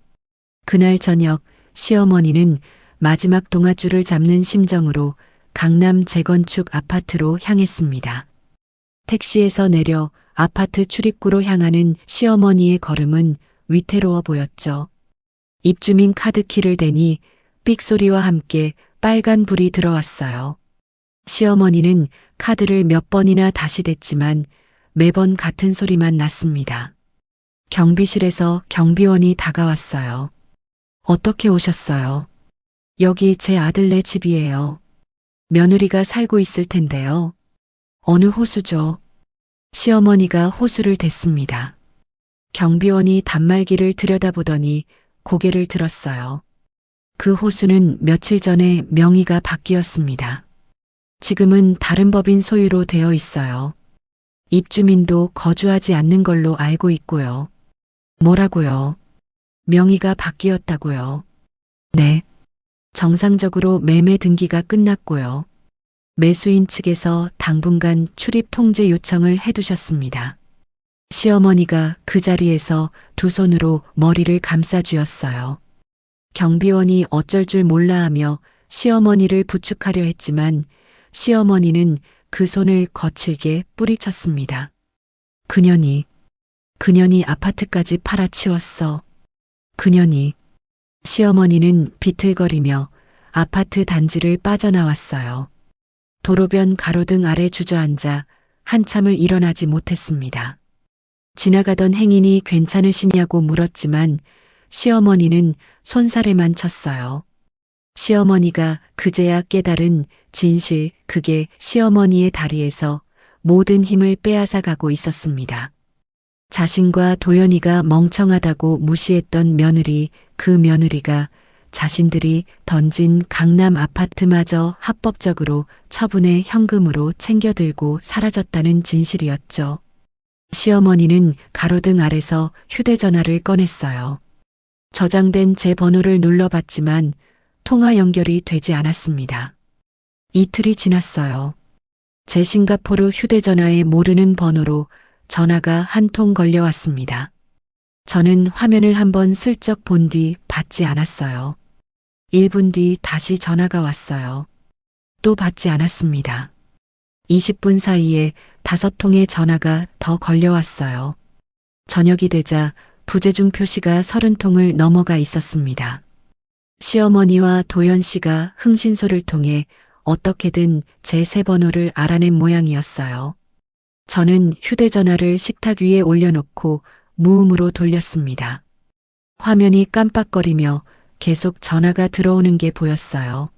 그날 저녁 시어머니는 마지막 동아줄을 잡는 심정으로 강남 재건축 아파트로 향했습니다. 택시에서 내려 아파트 출입구로 향하는 시어머니의 걸음은 위태로워 보였죠. 입주민 카드키를 대니 삑소리와 함께 빨간 불이 들어왔어요. 시어머니는 카드를 몇 번이나 다시 댔지만 매번 같은 소리만 났습니다. 경비실에서 경비원이 다가왔어요. 어떻게 오셨어요? 여기 제 아들네 집이에요. 며느리가 살고 있을 텐데요. 어느 호수죠? 시어머니가 호수를 댔습니다. 경비원이 단말기를 들여다보더니 고개를 들었어요. 그 호수는 며칠 전에 명의가 바뀌었습니다. 지금은 다른 법인 소유로 되어 있어요. 입주민도 거주하지 않는 걸로 알고 있고요. 뭐라고요? 명의가 바뀌었다고요. 네. 정상적으로 매매 등기가 끝났고요. 매수인 측에서 당분간 출입 통제 요청을 해두셨습니다. 시어머니가 그 자리에서 두 손으로 머리를 감싸 쥐었어요. 경비원이 어쩔 줄 몰라 하며 시어머니를 부축하려 했지만 시어머니는 그 손을 거칠게 뿌리쳤습니다. 그년이 아파트까지 팔아치웠어. 그년이. 시어머니는 비틀거리며 아파트 단지를 빠져나왔어요. 도로변 가로등 아래 주저앉아 한참을 일어나지 못했습니다. 지나가던 행인이 괜찮으시냐고 물었지만 시어머니는 손사래만 쳤어요. 시어머니가 그제야 깨달은 진실, 그게 시어머니의 다리에서 모든 힘을 빼앗아 가고 있었습니다. 자신과 도연이가 멍청하다고 무시했던 며느리, 그 며느리가 자신들이 던진 강남 아파트마저 합법적으로 처분의 현금으로 챙겨들고 사라졌다는 진실이었죠. 시어머니는 가로등 아래서 휴대전화를 꺼냈어요. 저장된 제 번호를 눌러봤지만 통화 연결이 되지 않았습니다. 이틀이 지났어요. 제 싱가포르 휴대전화에 모르는 번호로 전화가 한 통 걸려왔습니다. 저는 화면을 한번 슬쩍 본 뒤 받지 않았어요. 1분 뒤 다시 전화가 왔어요. 또 받지 않았습니다. 20분 사이에 5통의 전화가 더 걸려왔어요. 저녁이 되자 부재중 표시가 30통을 넘어가 있었습니다. 시어머니와 도연 씨가 흥신소를 통해 어떻게든 제 새 번호를 알아낸 모양이었어요. 저는 휴대전화를 식탁 위에 올려놓고 무음으로 돌렸습니다. 화면이 깜빡거리며 계속 전화가 들어오는 게 보였어요.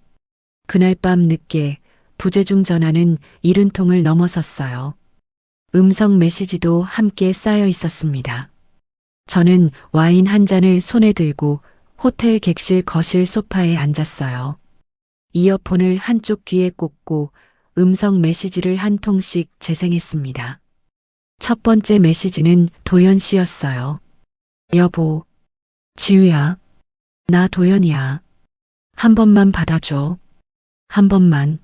그날 밤 늦게 부재중 전화는 70통을 넘어섰어요. 음성 메시지도 함께 쌓여 있었습니다. 저는 와인 한 잔을 손에 들고 호텔 객실 거실 소파에 앉았어요. 이어폰을 한쪽 귀에 꽂고 음성 메시지를 한 통씩 재생했습니다. 첫 번째 메시지는 도연 씨였어요. 여보, 지우야, 나 도연이야. 한 번만 받아줘. 한 번만.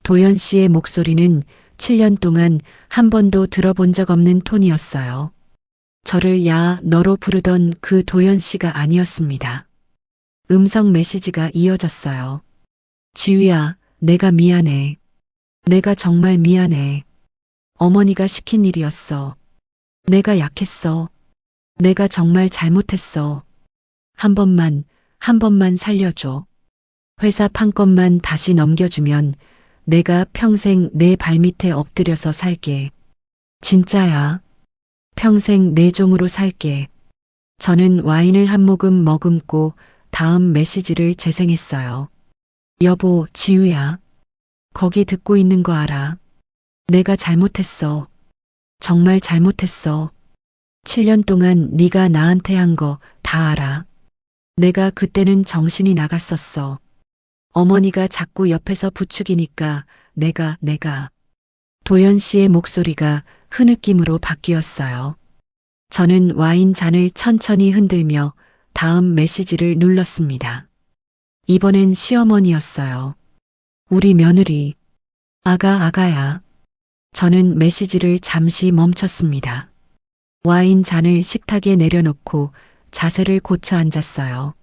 도연 씨의 목소리는 7년 동안 한 번도 들어본 적 없는 톤이었어요. 저를 야, 너로 부르던 그 도연 씨가 아니었습니다. 음성 메시지가 이어졌어요. 지우야, 내가 미안해. 내가 정말 미안해. 어머니가 시킨 일이었어. 내가 약했어. 내가 정말 잘못했어. 한 번만 살려줘. 회사 판권만 다시 넘겨주면 내가 평생 내 발밑에 엎드려서 살게. 진짜야. 평생 내 종으로 살게. 저는 와인을 한 모금 머금고 다음 메시지를 재생했어요. 여보, 지우야. 거기 듣고 있는 거 알아. 내가 잘못했어. 정말 잘못했어. 7년 동안 네가 나한테 한 거 다 알아. 내가 그때는 정신이 나갔었어. 어머니가 자꾸 옆에서 부추기니까 내가. 도연 씨의 목소리가 흐느낌으로 바뀌었어요. 저는 와인 잔을 천천히 흔들며 다음 메시지를 눌렀습니다. 이번엔 시어머니였어요. 우리 며느리. 아가야. 저는 메시지를 잠시 멈췄습니다. 와인 잔을 식탁에 내려놓고 자세를 고쳐 앉았어요.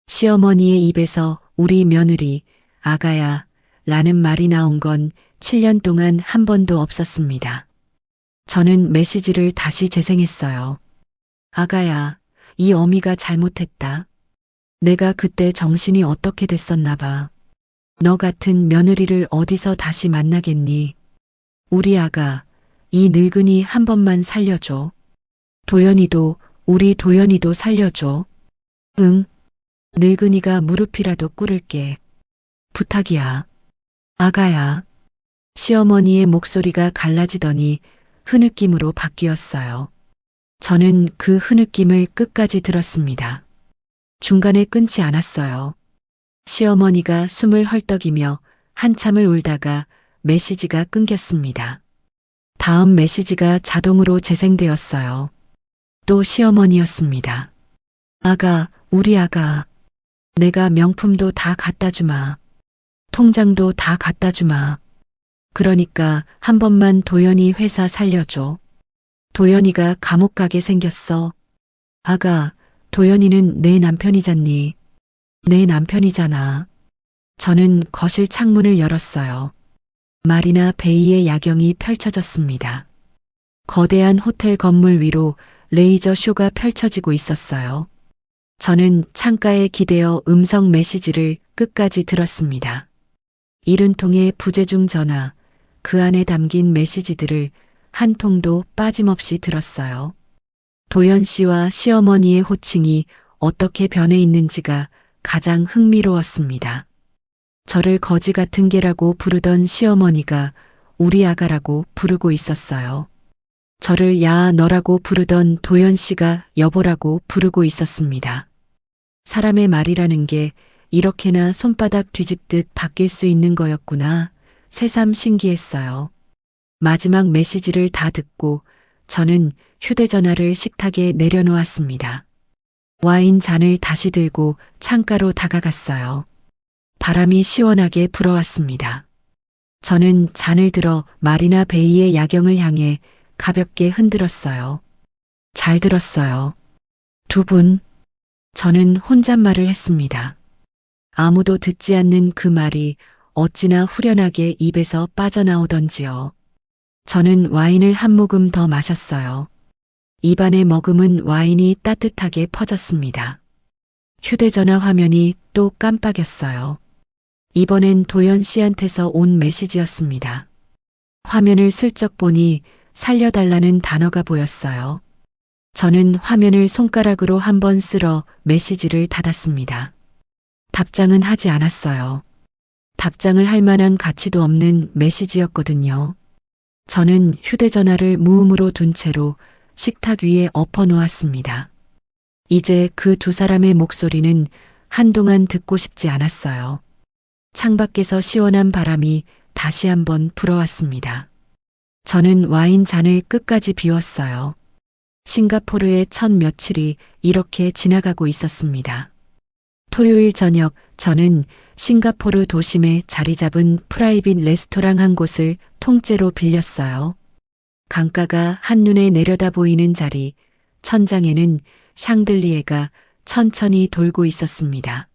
시어머니의 입에서 우리 며느리, 아가야 라는 말이 나온 건 7년 동안 한 번도 없었습니다. 저는 메시지를 다시 재생했어요. 아가야, 이 어미가 잘못했다. 내가 그때 정신이 어떻게 됐었나 봐. 너 같은 며느리를 어디서 다시 만나겠니? 우리 아가, 이 늙은이 한 번만 살려줘. 우리 도연이도 살려줘. 응. 늙은이가 무릎이라도 꿇을게. 부탁이야. 아가야. 시어머니의 목소리가 갈라지더니 흐느낌으로 바뀌었어요. 저는 그 흐느낌을 끝까지 들었습니다. 중간에 끊지 않았어요. 시어머니가 숨을 헐떡이며 한참을 울다가 메시지가 끊겼습니다. 다음 메시지가 자동으로 재생되었어요. 또 시어머니였습니다. 아가, 우리 아가. 내가 명품도 다 갖다 주마. 통장도 다 갖다 주마. 그러니까 한 번만 도연이 회사 살려줘. 도연이가 감옥 가게 생겼어. 아가, 도연이는 내 남편이잖니. 내 남편이잖아. 저는 거실 창문을 열었어요. 마리나 베이의 야경이 펼쳐졌습니다. 거대한 호텔 건물 위로 레이저 쇼가 펼쳐지고 있었어요. 저는 창가에 기대어 음성 메시지를 끝까지 들었습니다. 70통의 부재중 전화, 그 안에 담긴 메시지들을 한 통도 빠짐없이 들었어요. 도연 씨와 시어머니의 호칭이 어떻게 변해 있는지가 가장 흥미로웠습니다. 저를 거지 같은 개라고 부르던 시어머니가 우리 아가라고 부르고 있었어요. 저를 야 너라고 부르던 도연 씨가 여보라고 부르고 있었습니다. 사람의 말이라는 게 이렇게나 손바닥 뒤집듯 바뀔 수 있는 거였구나. 새삼 신기했어요. 마지막 메시지를 다 듣고 저는 휴대전화를 식탁에 내려놓았습니다. 와인 잔을 다시 들고 창가로 다가갔어요. 바람이 시원하게 불어왔습니다. 저는 잔을 들어 마리나 베이의 야경을 향해 가볍게 흔들었어요. 잘 들었어요. 두 분. 저는 혼잣말을 했습니다. 아무도 듣지 않는 그 말이 어찌나 후련하게 입에서 빠져나오던지요. 저는 와인을 한 모금 더 마셨어요. 입안에 머금은 와인이 따뜻하게 퍼졌습니다. 휴대전화 화면이 또 깜빡였어요. 이번엔 도연 씨한테서 온 메시지였습니다. 화면을 슬쩍 보니 살려달라는 단어가 보였어요. 저는 화면을 손가락으로 한번 쓸어 메시지를 닫았습니다. 답장은 하지 않았어요. 답장을 할 만한 가치도 없는 메시지였거든요. 저는 휴대전화를 무음으로 둔 채로 식탁 위에 엎어 놓았습니다. 이제 그 두 사람의 목소리는 한동안 듣고 싶지 않았어요. 창밖에서 시원한 바람이 다시 한번 불어왔습니다. 저는 와인 잔을 끝까지 비웠어요. 싱가포르의 첫 며칠이 이렇게 지나가고 있었습니다. 토요일 저녁 저는 싱가포르 도심에 자리 잡은 프라이빗 레스토랑 한 곳을 통째로 빌렸어요. 강가가 한눈에 내려다 보이는 자리, 천장에는 샹들리에가 천천히 돌고 있었습니다.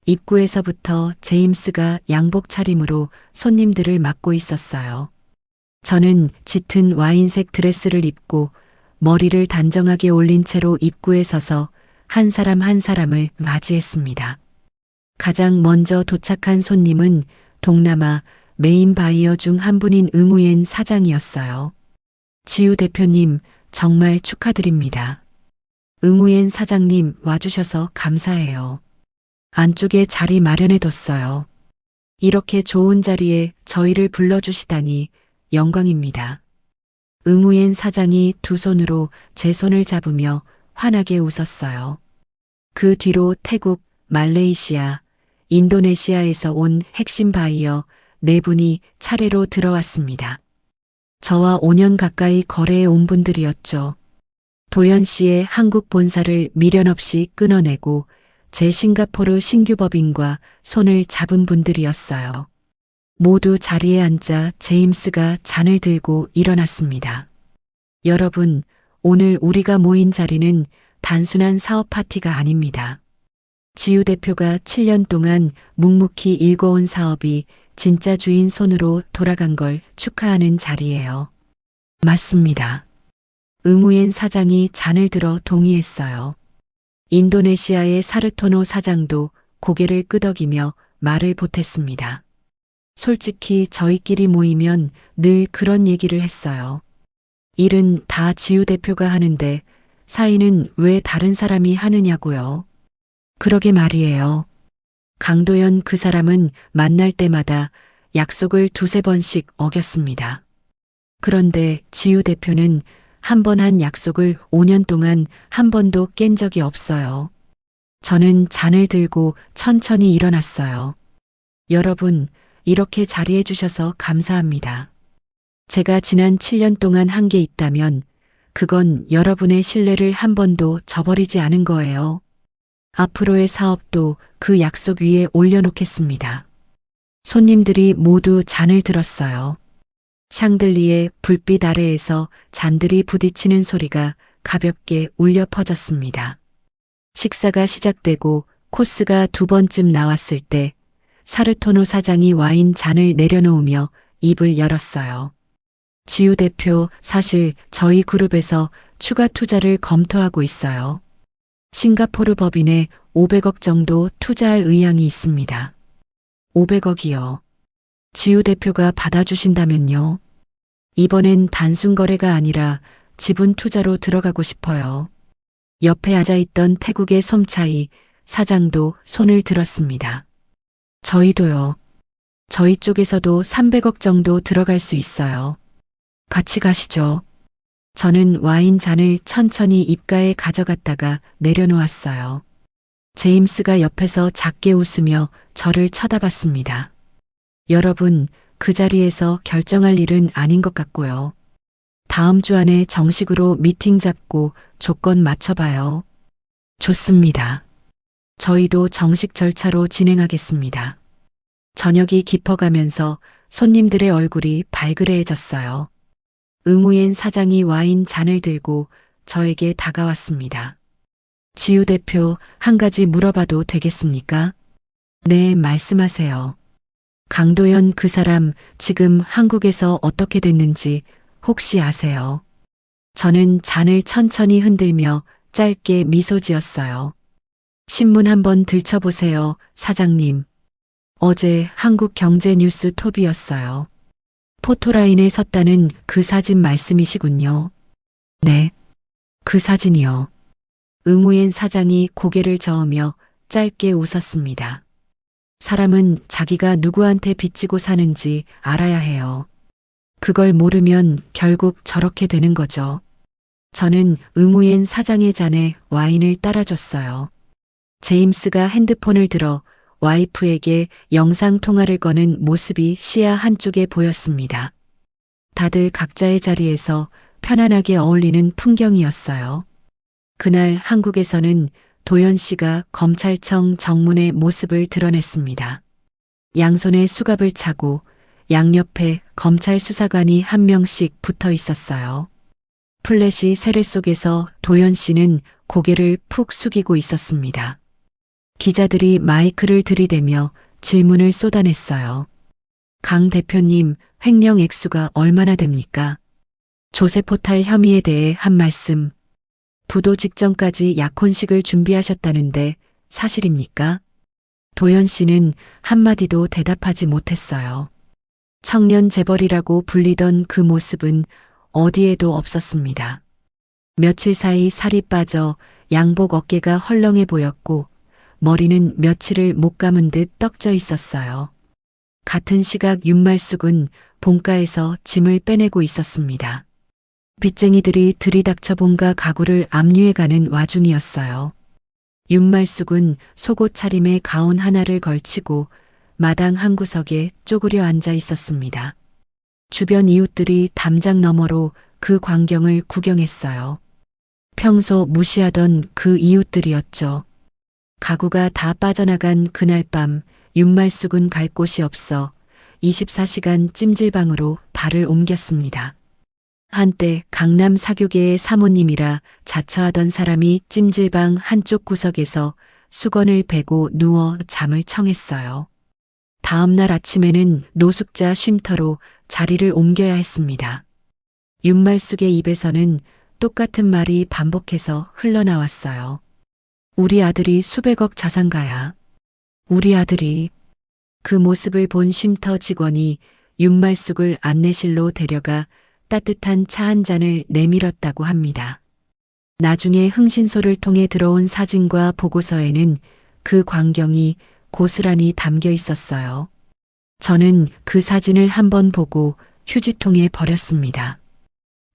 입구에서부터 제임스가 양복 차림으로 손님들을 맞고 있었어요. 저는 짙은 와인색 드레스를 입고 머리를 단정하게 올린 채로 입구에 서서 한 사람 한 사람을 맞이했습니다. 가장 먼저 도착한 손님은 동남아 메인 바이어 중 한 분인 응우옌 사장이었어요. 지우 대표님, 정말 축하드립니다. 응우옌 사장님 와주셔서 감사해요. 안쪽에 자리 마련해뒀어요. 이렇게 좋은 자리에 저희를 불러주시다니 영광입니다. 응우옌 사장이 두 손으로 제 손을 잡으며 환하게 웃었어요. 그 뒤로 태국, 말레이시아, 인도네시아에서 온 핵심 바이어 네 분이 차례로 들어왔습니다. 저와 5년 가까이 거래해 온 분들이었죠. 도연 씨의 한국 본사를 미련 없이 끊어내고 제 싱가포르 신규 법인과 손을 잡은 분들이었어요. 모두 자리에 앉자 제임스가 잔을 들고 일어났습니다. 여러분, 오늘 우리가 모인 자리는 단순한 사업 파티가 아닙니다. 지우 대표가 7년 동안 묵묵히 일궈온 사업이 진짜 주인 손으로 돌아간 걸 축하하는 자리예요. 맞습니다. 응우옌 사장이 잔을 들어 동의했어요. 인도네시아의 사르토노 사장도 고개를 끄덕이며 말을 보탰습니다. 솔직히 저희끼리 모이면 늘 그런 얘기를 했어요. 일은 다 지우 대표가 하는데 사이는 왜 다른 사람이 하느냐고요. 그러게 말이에요. 강도연 그 사람은 만날 때마다 약속을 두세 번씩 어겼습니다. 그런데 지우 대표는 한 번 한 약속을 5년 동안 한 번도 깬 적이 없어요. 저는 잔을 들고 천천히 일어났어요. 여러분, 이렇게 자리해 주셔서 감사합니다. 제가 지난 7년 동안 한 게 있다면 그건 여러분의 신뢰를 한 번도 저버리지 않은 거예요. 앞으로의 사업도 그 약속 위에 올려놓겠습니다. 손님들이 모두 잔을 들었어요. 샹들리에 불빛 아래에서 잔들이 부딪히는 소리가 가볍게 울려 퍼졌습니다. 식사가 시작되고 코스가 두 번쯤 나왔을 때 사르토노 사장이 와인 잔을 내려놓으며 입을 열었어요. 지우 대표, 사실 저희 그룹에서 추가 투자를 검토하고 있어요. 싱가포르 법인에 500억 정도 투자할 의향이 있습니다. 500억이요. 지우 대표가 받아주신다면요. 이번엔 단순 거래가 아니라 지분 투자로 들어가고 싶어요. 옆에 앉아있던 태국의 솜차이 사장도 손을 들었습니다. 저희도요. 저희 쪽에서도 300억 정도 들어갈 수 있어요. 같이 가시죠. 저는 와인 잔을 천천히 입가에 가져갔다가 내려놓았어요. 제임스가 옆에서 작게 웃으며 저를 쳐다봤습니다. 여러분, 그 자리에서 결정할 일은 아닌 것 같고요. 다음 주 안에 정식으로 미팅 잡고 조건 맞춰봐요. 좋습니다. 저희도 정식 절차로 진행하겠습니다. 저녁이 깊어가면서 손님들의 얼굴이 발그레해졌어요. 응우옌 사장이 와인 잔을 들고 저에게 다가왔습니다. 지우 대표, 한 가지 물어봐도 되겠습니까? 네, 말씀하세요. 강도연 그 사람 지금 한국에서 어떻게 됐는지 혹시 아세요? 저는 잔을 천천히 흔들며 짧게 미소 지었어요. 신문 한번 들춰보세요, 사장님. 어제 한국경제뉴스 톱이었어요. 포토라인에 섰다는 그 사진 말씀이시군요. 네, 그 사진이요. 응우옌 사장이 고개를 저으며 짧게 웃었습니다. 사람은 자기가 누구한테 빚지고 사는지 알아야 해요. 그걸 모르면 결국 저렇게 되는 거죠. 저는 응우옌 사장의 잔에 와인을 따라줬어요. 제임스가 핸드폰을 들어 와이프에게 영상 통화를 거는 모습이 시야 한쪽에 보였습니다. 다들 각자의 자리에서 편안하게 어울리는 풍경이었어요. 그날 한국에서는 도연 씨가 검찰청 정문의 모습을 드러냈습니다. 양손에 수갑을 차고 양옆에 검찰 수사관이 한 명씩 붙어 있었어요. 플래시 세례 속에서 도연 씨는 고개를 푹 숙이고 있었습니다. 기자들이 마이크를 들이대며 질문을 쏟아냈어요. 강 대표님, 횡령 액수가 얼마나 됩니까? 조세포탈 혐의에 대해 한 말씀. 부도 직전까지 약혼식을 준비하셨다는데 사실입니까? 도연 씨는 한마디도 대답하지 못했어요. 청년 재벌이라고 불리던 그 모습은 어디에도 없었습니다. 며칠 사이 살이 빠져 양복 어깨가 헐렁해 보였고 머리는 며칠을 못 감은 듯 떡져 있었어요. 같은 시각 윤말숙은 본가에서 짐을 빼내고 있었습니다. 빚쟁이들이 들이닥쳐 본가 가구를 압류해가는 와중이었어요. 윤말숙은 속옷 차림에 가운 하나를 걸치고 마당 한 구석에 쪼그려 앉아 있었습니다. 주변 이웃들이 담장 너머로 그 광경을 구경했어요. 평소 무시하던 그 이웃들이었죠. 가구가 다 빠져나간 그날 밤 윤말숙은 갈 곳이 없어 24시간 찜질방으로 발을 옮겼습니다. 한때 강남 사교계의 사모님이라 자처하던 사람이 찜질방 한쪽 구석에서 수건을 베고 누워 잠을 청했어요. 다음 날 아침에는 노숙자 쉼터로 자리를 옮겨야 했습니다. 윤말숙의 입에서는 똑같은 말이 반복해서 흘러나왔어요. 우리 아들이 수백억 자산가야. 우리 아들이. 그 모습을 본 쉼터 직원이 윤말숙을 안내실로 데려가 따뜻한 차 한 잔을 내밀었다고 합니다. 나중에 흥신소를 통해 들어온 사진과 보고서에는 그 광경이 고스란히 담겨 있었어요. 저는 그 사진을 한번 보고 휴지통에 버렸습니다.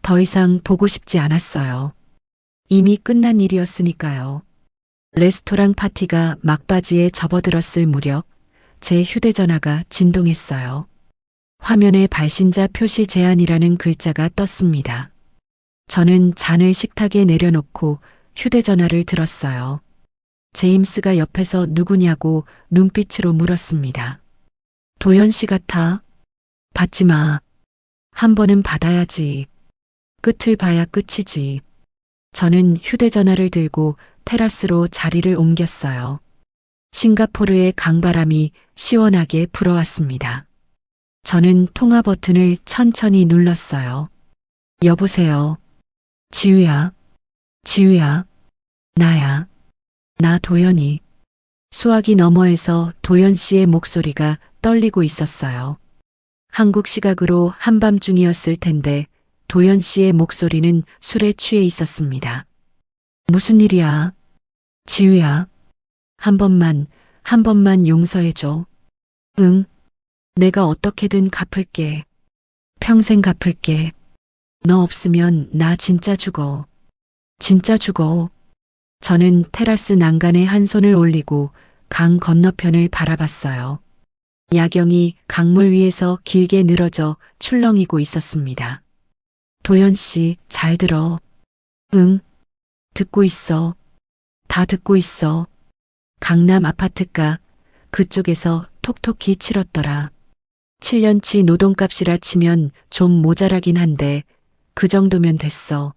더 이상 보고 싶지 않았어요. 이미 끝난 일이었으니까요. 레스토랑 파티가 막바지에 접어들었을 무렵 제 휴대전화가 진동했어요. 화면에 발신자 표시 제한이라는 글자가 떴습니다. 저는 잔을 식탁에 내려놓고 휴대전화를 들었어요. 제임스가 옆에서 누구냐고 눈빛으로 물었습니다. 도연 씨 같아. 받지 마. 한 번은 받아야지. 끝을 봐야 끝이지. 저는 휴대전화를 들고 테라스로 자리를 옮겼어요. 싱가포르의 강바람이 시원하게 불어왔습니다. 저는 통화 버튼을 천천히 눌렀어요. 여보세요. 지우야. 지우야. 나야. 나 도연이. 수화기 너머에서 도연 씨의 목소리가 떨리고 있었어요. 한국 시각으로 한밤중이었을 텐데 도연 씨의 목소리는 술에 취해 있었습니다. 무슨 일이야? 지우야. 한 번만 용서해줘. 응. 내가 어떻게든 갚을게. 평생 갚을게. 너 없으면 나 진짜 죽어. 진짜 죽어. 저는 테라스 난간에 한 손을 올리고 강 건너편을 바라봤어요. 야경이 강물 위에서 길게 늘어져 출렁이고 있었습니다. 도연 씨, 잘 들어. 응. 듣고 있어. 다 듣고 있어. 강남 아파트가 그쪽에서 톡톡히 치렀더라. 7년치 노동값이라 치면 좀 모자라긴 한데 그 정도면 됐어.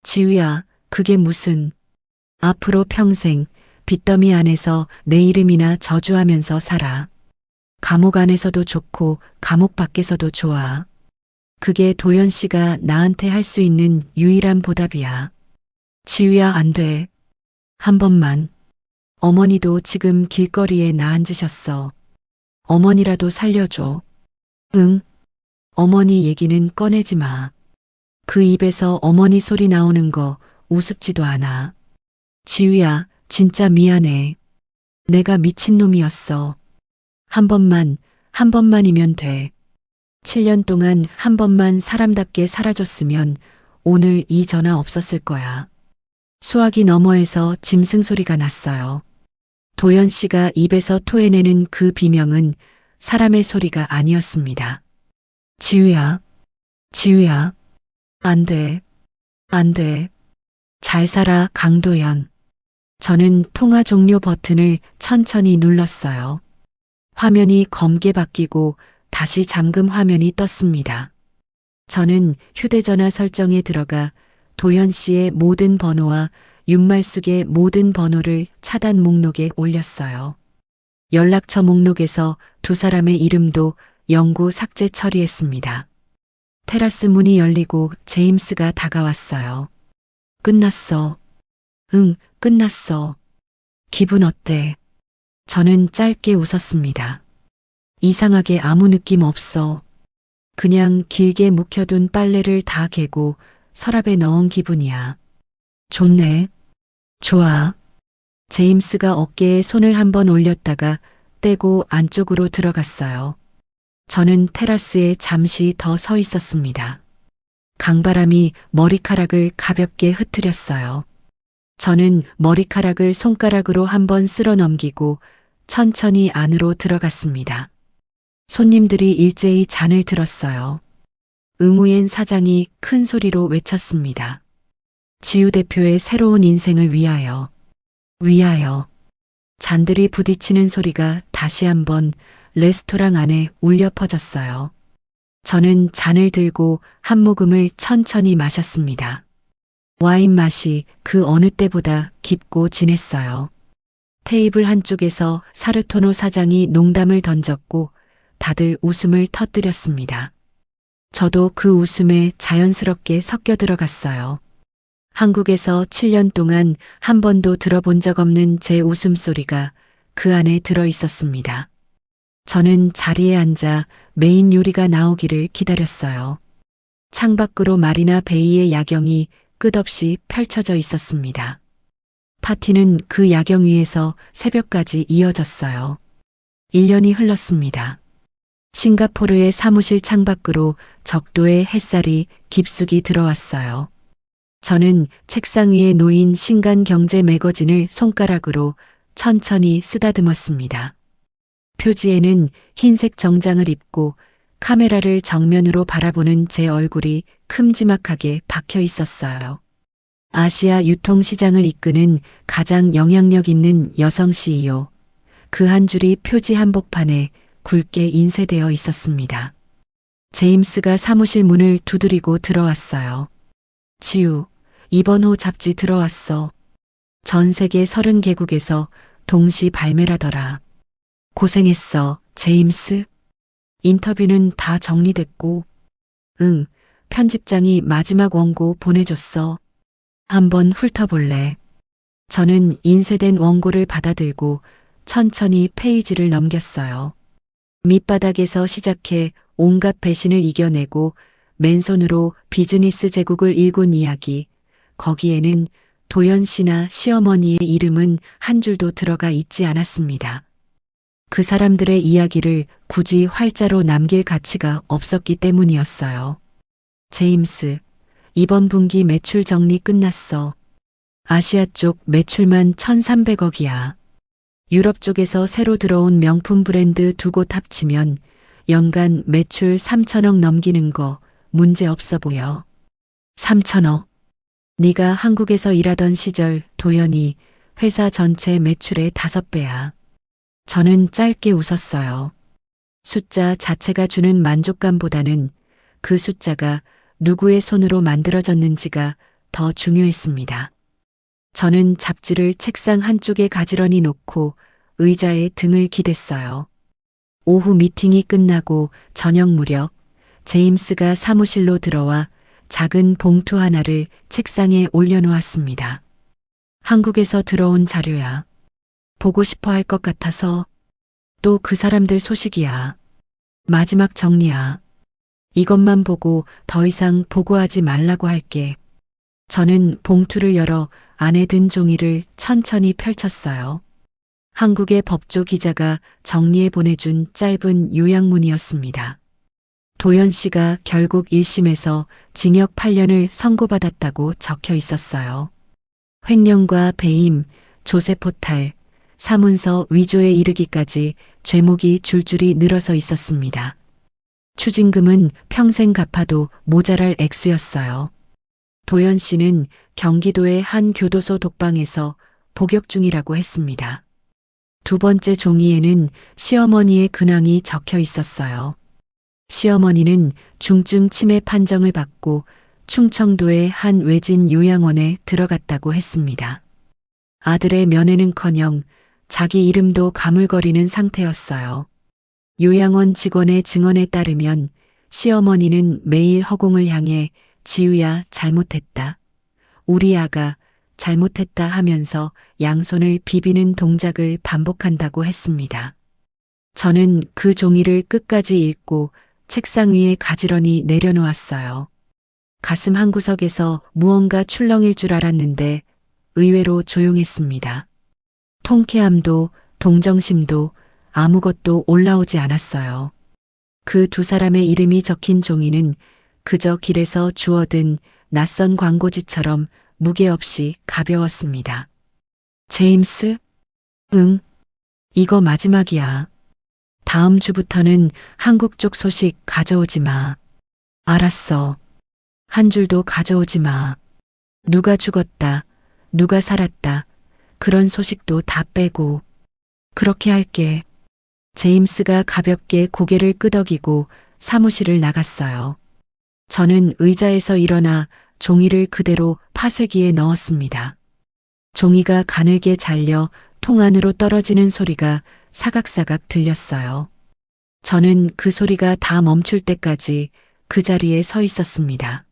지우야, 그게 무슨. 앞으로 평생 빚더미 안에서 내 이름이나 저주하면서 살아. 감옥 안에서도 좋고 감옥 밖에서도 좋아. 그게 도연 씨가 나한테 할 수 있는 유일한 보답이야. 지우야, 안 돼. 한 번만. 어머니도 지금 길거리에 나앉으셨어. 어머니라도 살려줘. 응. 어머니 얘기는 꺼내지 마. 그 입에서 어머니 소리 나오는 거 우습지도 않아. 지우야, 진짜 미안해. 내가 미친놈이었어. 한 번만이면 돼. 7년 동안 한 번만 사람답게 살아줬으면 오늘 이 전화 없었을 거야. 수화기 너머에서 짐승 소리가 났어요. 도연 씨가 입에서 토해내는 그 비명은 사람의 소리가 아니었습니다. 지우야, 지우야, 안 돼, 안 돼. 잘 살아, 강도연. 저는 통화 종료 버튼을 천천히 눌렀어요. 화면이 검게 바뀌고 다시 잠금 화면이 떴습니다. 저는 휴대전화 설정에 들어가 도연 씨의 모든 번호와 윤말숙의 모든 번호를 차단 목록에 올렸어요. 연락처 목록에서 두 사람의 이름도 영구 삭제 처리했습니다. 테라스 문이 열리고 제임스가 다가왔어요. 끝났어. 응, 끝났어. 기분 어때? 저는 짧게 웃었습니다. 이상하게 아무 느낌 없어. 그냥 길게 묵혀둔 빨래를 다 개고 서랍에 넣은 기분이야. 좋네. 좋아. 제임스가 어깨에 손을 한번 올렸다가 떼고 안쪽으로 들어갔어요. 저는 테라스에 잠시 더 서 있었습니다. 강바람이 머리카락을 가볍게 흐트렸어요. 저는 머리카락을 손가락으로 한번 쓸어 넘기고 천천히 안으로 들어갔습니다. 손님들이 일제히 잔을 들었어요. 응우엔 사장이 큰 소리로 외쳤습니다. 지우 대표의 새로운 인생을 위하여, 위하여. 잔들이 부딪히는 소리가 다시 한번 레스토랑 안에 울려 퍼졌어요. 저는 잔을 들고 한 모금을 천천히 마셨습니다. 와인 맛이 그 어느 때보다 깊고 진했어요. 테이블 한쪽에서 사르토노 사장이 농담을 던졌고 다들 웃음을 터뜨렸습니다. 저도 그 웃음에 자연스럽게 섞여 들어갔어요. 한국에서 7년 동안 한 번도 들어본 적 없는 제 웃음소리가 그 안에 들어 있었습니다. 저는 자리에 앉아 메인 요리가 나오기를 기다렸어요. 창밖으로 마리나 베이의 야경이 끝없이 펼쳐져 있었습니다. 파티는 그 야경 위에서 새벽까지 이어졌어요. 1년이 흘렀습니다. 싱가포르의 사무실 창밖으로 적도의 햇살이 깊숙이 들어왔어요. 저는 책상 위에 놓인 신간 경제 매거진을 손가락으로 천천히 쓰다듬었습니다. 표지에는 흰색 정장을 입고 카메라를 정면으로 바라보는 제 얼굴이 큼지막하게 박혀 있었어요. 아시아 유통시장을 이끄는 가장 영향력 있는 여성 CEO. 그 한 줄이 표지 한복판에 굵게 인쇄되어 있었습니다. 제임스가 사무실 문을 두드리고 들어왔어요. 지우, 이번 호 잡지 들어왔어. 전 세계 30개국에서 동시 발매라더라. 고생했어, 제임스. 인터뷰는 다 정리됐고, 응, 편집장이 마지막 원고 보내줬어. 한번 훑어볼래. 저는 인쇄된 원고를 받아들고 천천히 페이지를 넘겼어요. 밑바닥에서 시작해 온갖 배신을 이겨내고 맨손으로 비즈니스 제국을 일군 이야기. 거기에는 도연 씨나 시어머니의 이름은 한 줄도 들어가 있지 않았습니다. 그 사람들의 이야기를 굳이 활자로 남길 가치가 없었기 때문이었어요. 제임스, 이번 분기 매출 정리 끝났어. 아시아 쪽 매출만 1,300억이야. 유럽 쪽에서 새로 들어온 명품 브랜드 두 곳 합치면 연간 매출 3천억 넘기는 거 문제 없어 보여. 3천억. 네가 한국에서 일하던 시절 도연이 회사 전체 매출의 5배야. 저는 짧게 웃었어요. 숫자 자체가 주는 만족감보다는 그 숫자가 누구의 손으로 만들어졌는지가 더 중요했습니다. 저는 잡지를 책상 한쪽에 가지런히 놓고 의자에 등을 기댔어요. 오후 미팅이 끝나고 저녁 무렵 제임스가 사무실로 들어와 작은 봉투 하나를 책상에 올려놓았습니다. 한국에서 들어온 자료야. 보고 싶어 할 것 같아서. 또 그 사람들 소식이야. 마지막 정리야. 이것만 보고 더 이상 보고하지 말라고 할게. 저는 봉투를 열어 안에 든 종이를 천천히 펼쳤어요. 한국의 법조 기자가 정리해 보내준 짧은 요약문이었습니다. 도연 씨가 결국 1심에서 징역 8년을 선고받았다고 적혀 있었어요. 횡령과 배임, 조세포탈, 사문서 위조에 이르기까지 죄목이 줄줄이 늘어서 있었습니다. 추징금은 평생 갚아도 모자랄 액수였어요. 도연 씨는 경기도의 한 교도소 독방에서 복역 중이라고 했습니다. 두 번째 종이에는 시어머니의 근황이 적혀 있었어요. 시어머니는 중증 치매 판정을 받고 충청도의 한 외진 요양원에 들어갔다고 했습니다. 아들의 면회는커녕 자기 이름도 가물거리는 상태였어요. 요양원 직원의 증언에 따르면 시어머니는 매일 허공을 향해 지우야 잘못했다. 우리 아가 잘못했다 하면서 양손을 비비는 동작을 반복한다고 했습니다. 저는 그 종이를 끝까지 읽고 책상 위에 가지런히 내려놓았어요. 가슴 한구석에서 무언가 출렁일 줄 알았는데 의외로 조용했습니다. 통쾌함도 동정심도 아무것도 올라오지 않았어요. 그 두 사람의 이름이 적힌 종이는 그저 길에서 주워든 낯선 광고지처럼 무게 없이 가벼웠습니다. 제임스? 응. 이거 마지막이야. 다음 주부터는 한국 쪽 소식 가져오지 마. 알았어. 한 줄도 가져오지 마. 누가 죽었다. 누가 살았다. 그런 소식도 다 빼고. 그렇게 할게. 제임스가 가볍게 고개를 끄덕이고 사무실을 나갔어요. 저는 의자에서 일어나 종이를 그대로 파쇄기에 넣었습니다. 종이가 가늘게 잘려 통 안으로 떨어지는 소리가 사각사각 들렸어요. 저는 그 소리가 다 멈출 때까지 그 자리에 서 있었습니다.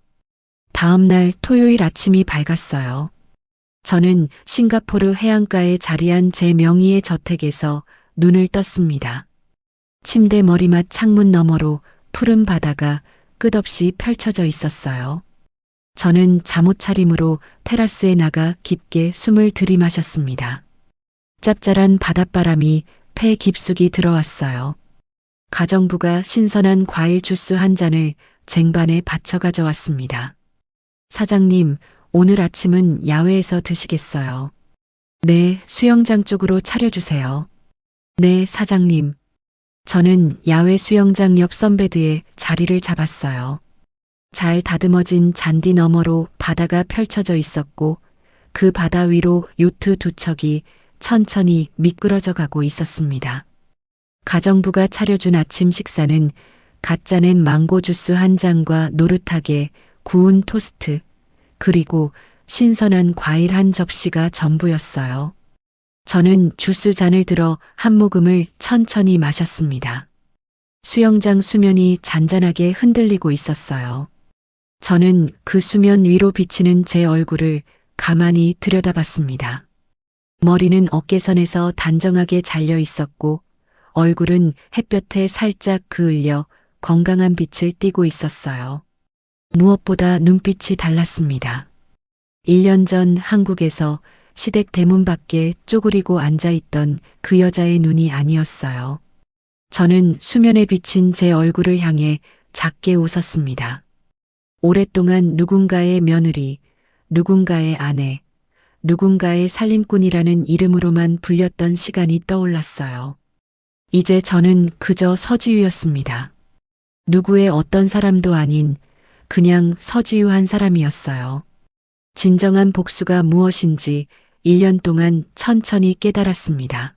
다음 날 토요일 아침이 밝았어요. 저는 싱가포르 해안가에 자리한 제 명의의 저택에서 눈을 떴습니다. 침대 머리맡 창문 너머로 푸른 바다가 끝없이 펼쳐져 있었어요. 저는 잠옷 차림으로 테라스에 나가 깊게 숨을 들이마셨습니다. 짭짤한 바닷바람이 폐 깊숙이 들어왔어요. 가정부가 신선한 과일 주스 한 잔을 쟁반에 받쳐 가져왔습니다. 사장님, 오늘 아침은 야외에서 드시겠어요? 네, 수영장 쪽으로 차려주세요. 네, 사장님. 저는 야외 수영장 옆 선베드에 자리를 잡았어요. 잘 다듬어진 잔디 너머로 바다가 펼쳐져 있었고 그 바다 위로 요트 두 척이 천천히 미끄러져 가고 있었습니다. 가정부가 차려준 아침 식사는 갓 짜낸 망고 주스 한 잔과 노릇하게 구운 토스트, 그리고 신선한 과일 한 접시가 전부였어요. 저는 주스 잔을 들어 한 모금을 천천히 마셨습니다. 수영장 수면이 잔잔하게 흔들리고 있었어요. 저는 그 수면 위로 비치는 제 얼굴을 가만히 들여다봤습니다. 머리는 어깨선에서 단정하게 잘려 있었고 얼굴은 햇볕에 살짝 그을려 건강한 빛을 띠고 있었어요. 무엇보다 눈빛이 달랐습니다. 1년 전 한국에서 시댁 대문 밖에 쪼그리고 앉아있던 그 여자의 눈이 아니었어요. 저는 수면에 비친 제 얼굴을 향해 작게 웃었습니다. 오랫동안 누군가의 며느리, 누군가의 아내, 누군가의 살림꾼이라는 이름으로만 불렸던 시간이 떠올랐어요. 이제 저는 그저 서지유였습니다. 누구의 어떤 사람도 아닌 그냥 서지유 한 사람이었어요. 진정한 복수가 무엇인지 1년 동안 천천히 깨달았습니다.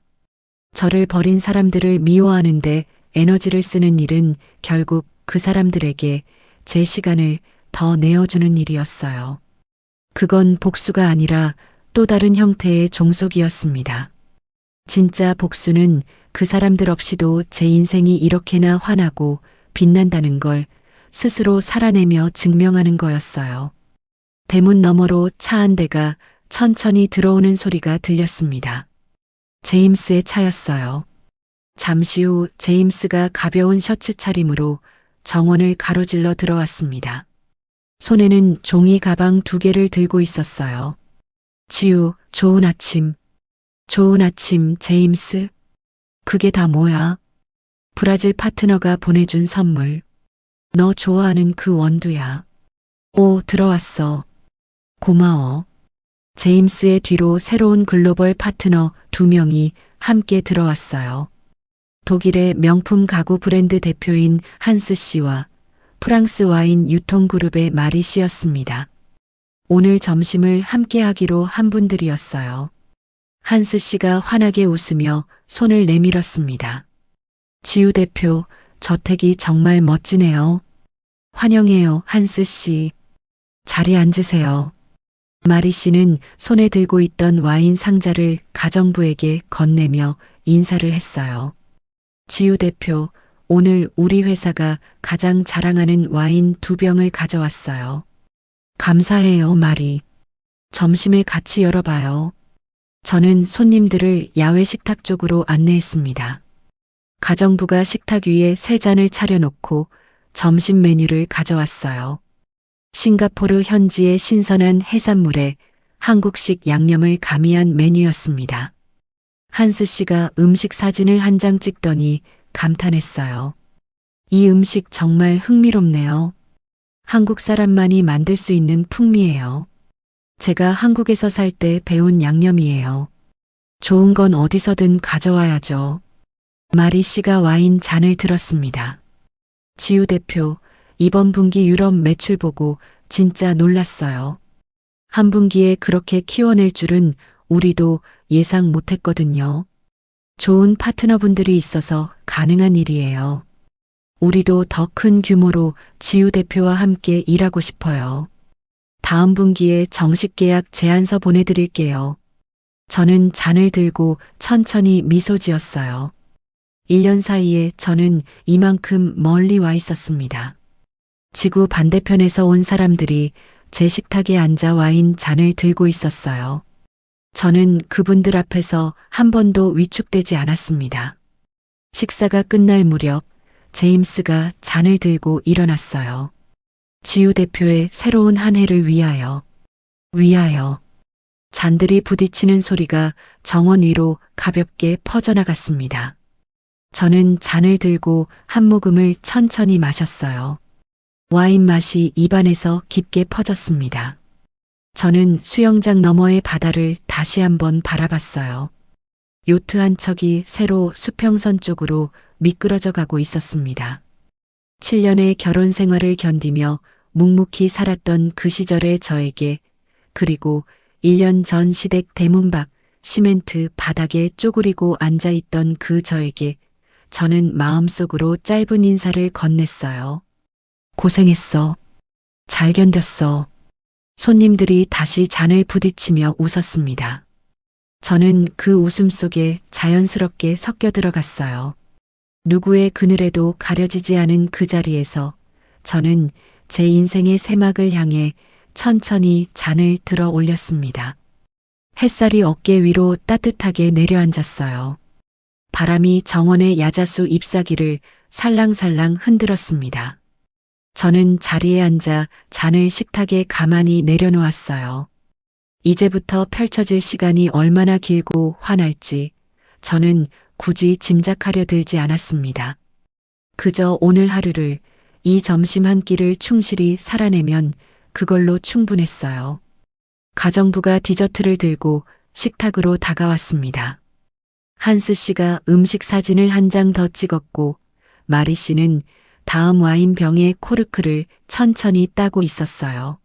저를 버린 사람들을 미워하는데 에너지를 쓰는 일은 결국 그 사람들에게 제 시간을 더 내어주는 일이었어요. 그건 복수가 아니라 또 다른 형태의 종속이었습니다. 진짜 복수는 그 사람들 없이도 제 인생이 이렇게나 환하고 빛난다는 걸 스스로 살아내며 증명하는 거였어요. 대문 너머로 차 한 대가 천천히 들어오는 소리가 들렸습니다. 제임스의 차였어요. 잠시 후 제임스가 가벼운 셔츠 차림으로 정원을 가로질러 들어왔습니다. 손에는 종이 가방 2개를 들고 있었어요. 지우, 좋은 아침. 좋은 아침, 제임스. 그게 다 뭐야? 브라질 파트너가 보내준 선물. 너 좋아하는 그 원두야. 오, 들어왔어. 고마워. 제임스의 뒤로 새로운 글로벌 파트너 2명이 함께 들어왔어요. 독일의 명품 가구 브랜드 대표인 한스 씨와 프랑스 와인 유통그룹의 마리 씨였습니다. 오늘 점심을 함께 하기로 한 분들이었어요. 한스 씨가 환하게 웃으며 손을 내밀었습니다. 지우 대표, 저택이 정말 멋지네요. 환영해요, 한스 씨. 자리에 앉으세요. 마리 씨는 손에 들고 있던 와인 상자를 가정부에게 건네며 인사를 했어요. 지우 대표, 오늘 우리 회사가 가장 자랑하는 와인 2병을 가져왔어요. 감사해요, 마리. 점심에 같이 열어봐요. 저는 손님들을 야외 식탁 쪽으로 안내했습니다. 가정부가 식탁 위에 3잔을 차려놓고 점심 메뉴를 가져왔어요. 싱가포르 현지의 신선한 해산물에 한국식 양념을 가미한 메뉴였습니다. 한스 씨가 음식 사진을 한 장 찍더니 감탄했어요. 이 음식 정말 흥미롭네요. 한국 사람만이 만들 수 있는 풍미예요. 제가 한국에서 살 때 배운 양념이에요. 좋은 건 어디서든 가져와야죠. 마리 씨가 와인 잔을 들었습니다. 지우 대표, 이번 분기 유럽 매출 보고 진짜 놀랐어요. 한 분기에 그렇게 키워낼 줄은 우리도 예상 못했거든요. 좋은 파트너분들이 있어서 가능한 일이에요. 우리도 더 큰 규모로 지우 대표와 함께 일하고 싶어요. 다음 분기에 정식 계약 제안서 보내드릴게요. 저는 잔을 들고 천천히 미소 지었어요. 1년 사이에 저는 이만큼 멀리 와 있었습니다. 지구 반대편에서 온 사람들이 제 식탁에 앉아 와인 잔을 들고 있었어요. 저는 그분들 앞에서 한 번도 위축되지 않았습니다. 식사가 끝날 무렵 제임스가 잔을 들고 일어났어요. 지우 대표의 새로운 한 해를 위하여. 잔들이 부딪히는 소리가 정원 위로 가볍게 퍼져나갔습니다. 저는 잔을 들고 한 모금을 천천히 마셨어요. 와인 맛이 입안에서 깊게 퍼졌습니다. 저는 수영장 너머의 바다를 다시 한번 바라봤어요. 요트 한 척이 새로 수평선 쪽으로 미끄러져 가고 있었습니다. 7년의 결혼 생활을 견디며 묵묵히 살았던 그 시절의 저에게, 그리고 1년 전 시댁 대문 밖 시멘트 바닥에 쪼그리고 앉아있던 그 저에게 저는 마음속으로 짧은 인사를 건넸어요. 고생했어. 잘 견뎠어. 손님들이 다시 잔을 부딪히며 웃었습니다. 저는 그 웃음 속에 자연스럽게 섞여 들어갔어요. 누구의 그늘에도 가려지지 않은 그 자리에서 저는 제 인생의 새막을 향해 천천히 잔을 들어 올렸습니다. 햇살이 어깨 위로 따뜻하게 내려앉았어요. 바람이 정원의 야자수 잎사귀를 살랑살랑 흔들었습니다. 저는 자리에 앉아 잔을 식탁에 가만히 내려놓았어요. 이제부터 펼쳐질 시간이 얼마나 길고 환할지 저는 굳이 짐작하려 들지 않았습니다. 그저 오늘 하루를, 이 점심 한 끼를 충실히 살아내면 그걸로 충분했어요. 가정부가 디저트를 들고 식탁으로 다가왔습니다. 한스 씨가 음식 사진을 한 장 더 찍었고 마리 씨는 다음 와인 병의 코르크를 천천히 따고 있었어요.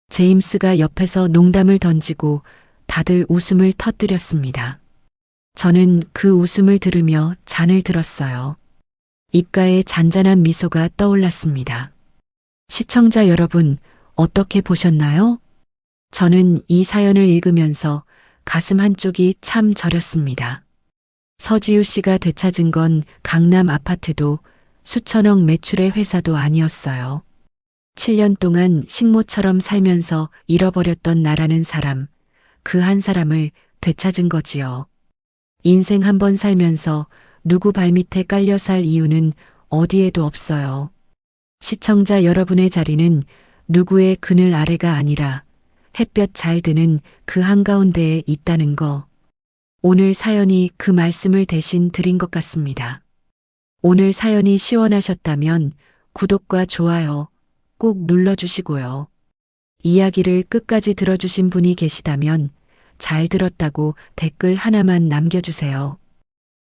제임스가 옆에서 농담을 던지고 다들 웃음을 터뜨렸습니다. 저는 그 웃음을 들으며 잔을 들었어요. 입가에 잔잔한 미소가 떠올랐습니다. 시청자 여러분, 어떻게 보셨나요? 저는 이 사연을 읽으면서 가슴 한쪽이 참 저렸습니다. 서지우 씨가 되찾은 건 강남 아파트도 수천억 매출의 회사도 아니었어요. 7년 동안 식모처럼 살면서 잃어버렸던 나라는 사람, 그 한 사람을 되찾은 거지요. 인생 한 번 살면서 누구 발밑에 깔려 살 이유는 어디에도 없어요. 시청자 여러분의 자리는 누구의 그늘 아래가 아니라 햇볕 잘 드는 그 한가운데에 있다는 거. 오늘 사연이 그 말씀을 대신 드린 것 같습니다. 오늘 사연이 시원하셨다면 구독과 좋아요 꼭 눌러주시고요. 이야기를 끝까지 들어주신 분이 계시다면 잘 들었다고 댓글 하나만 남겨주세요.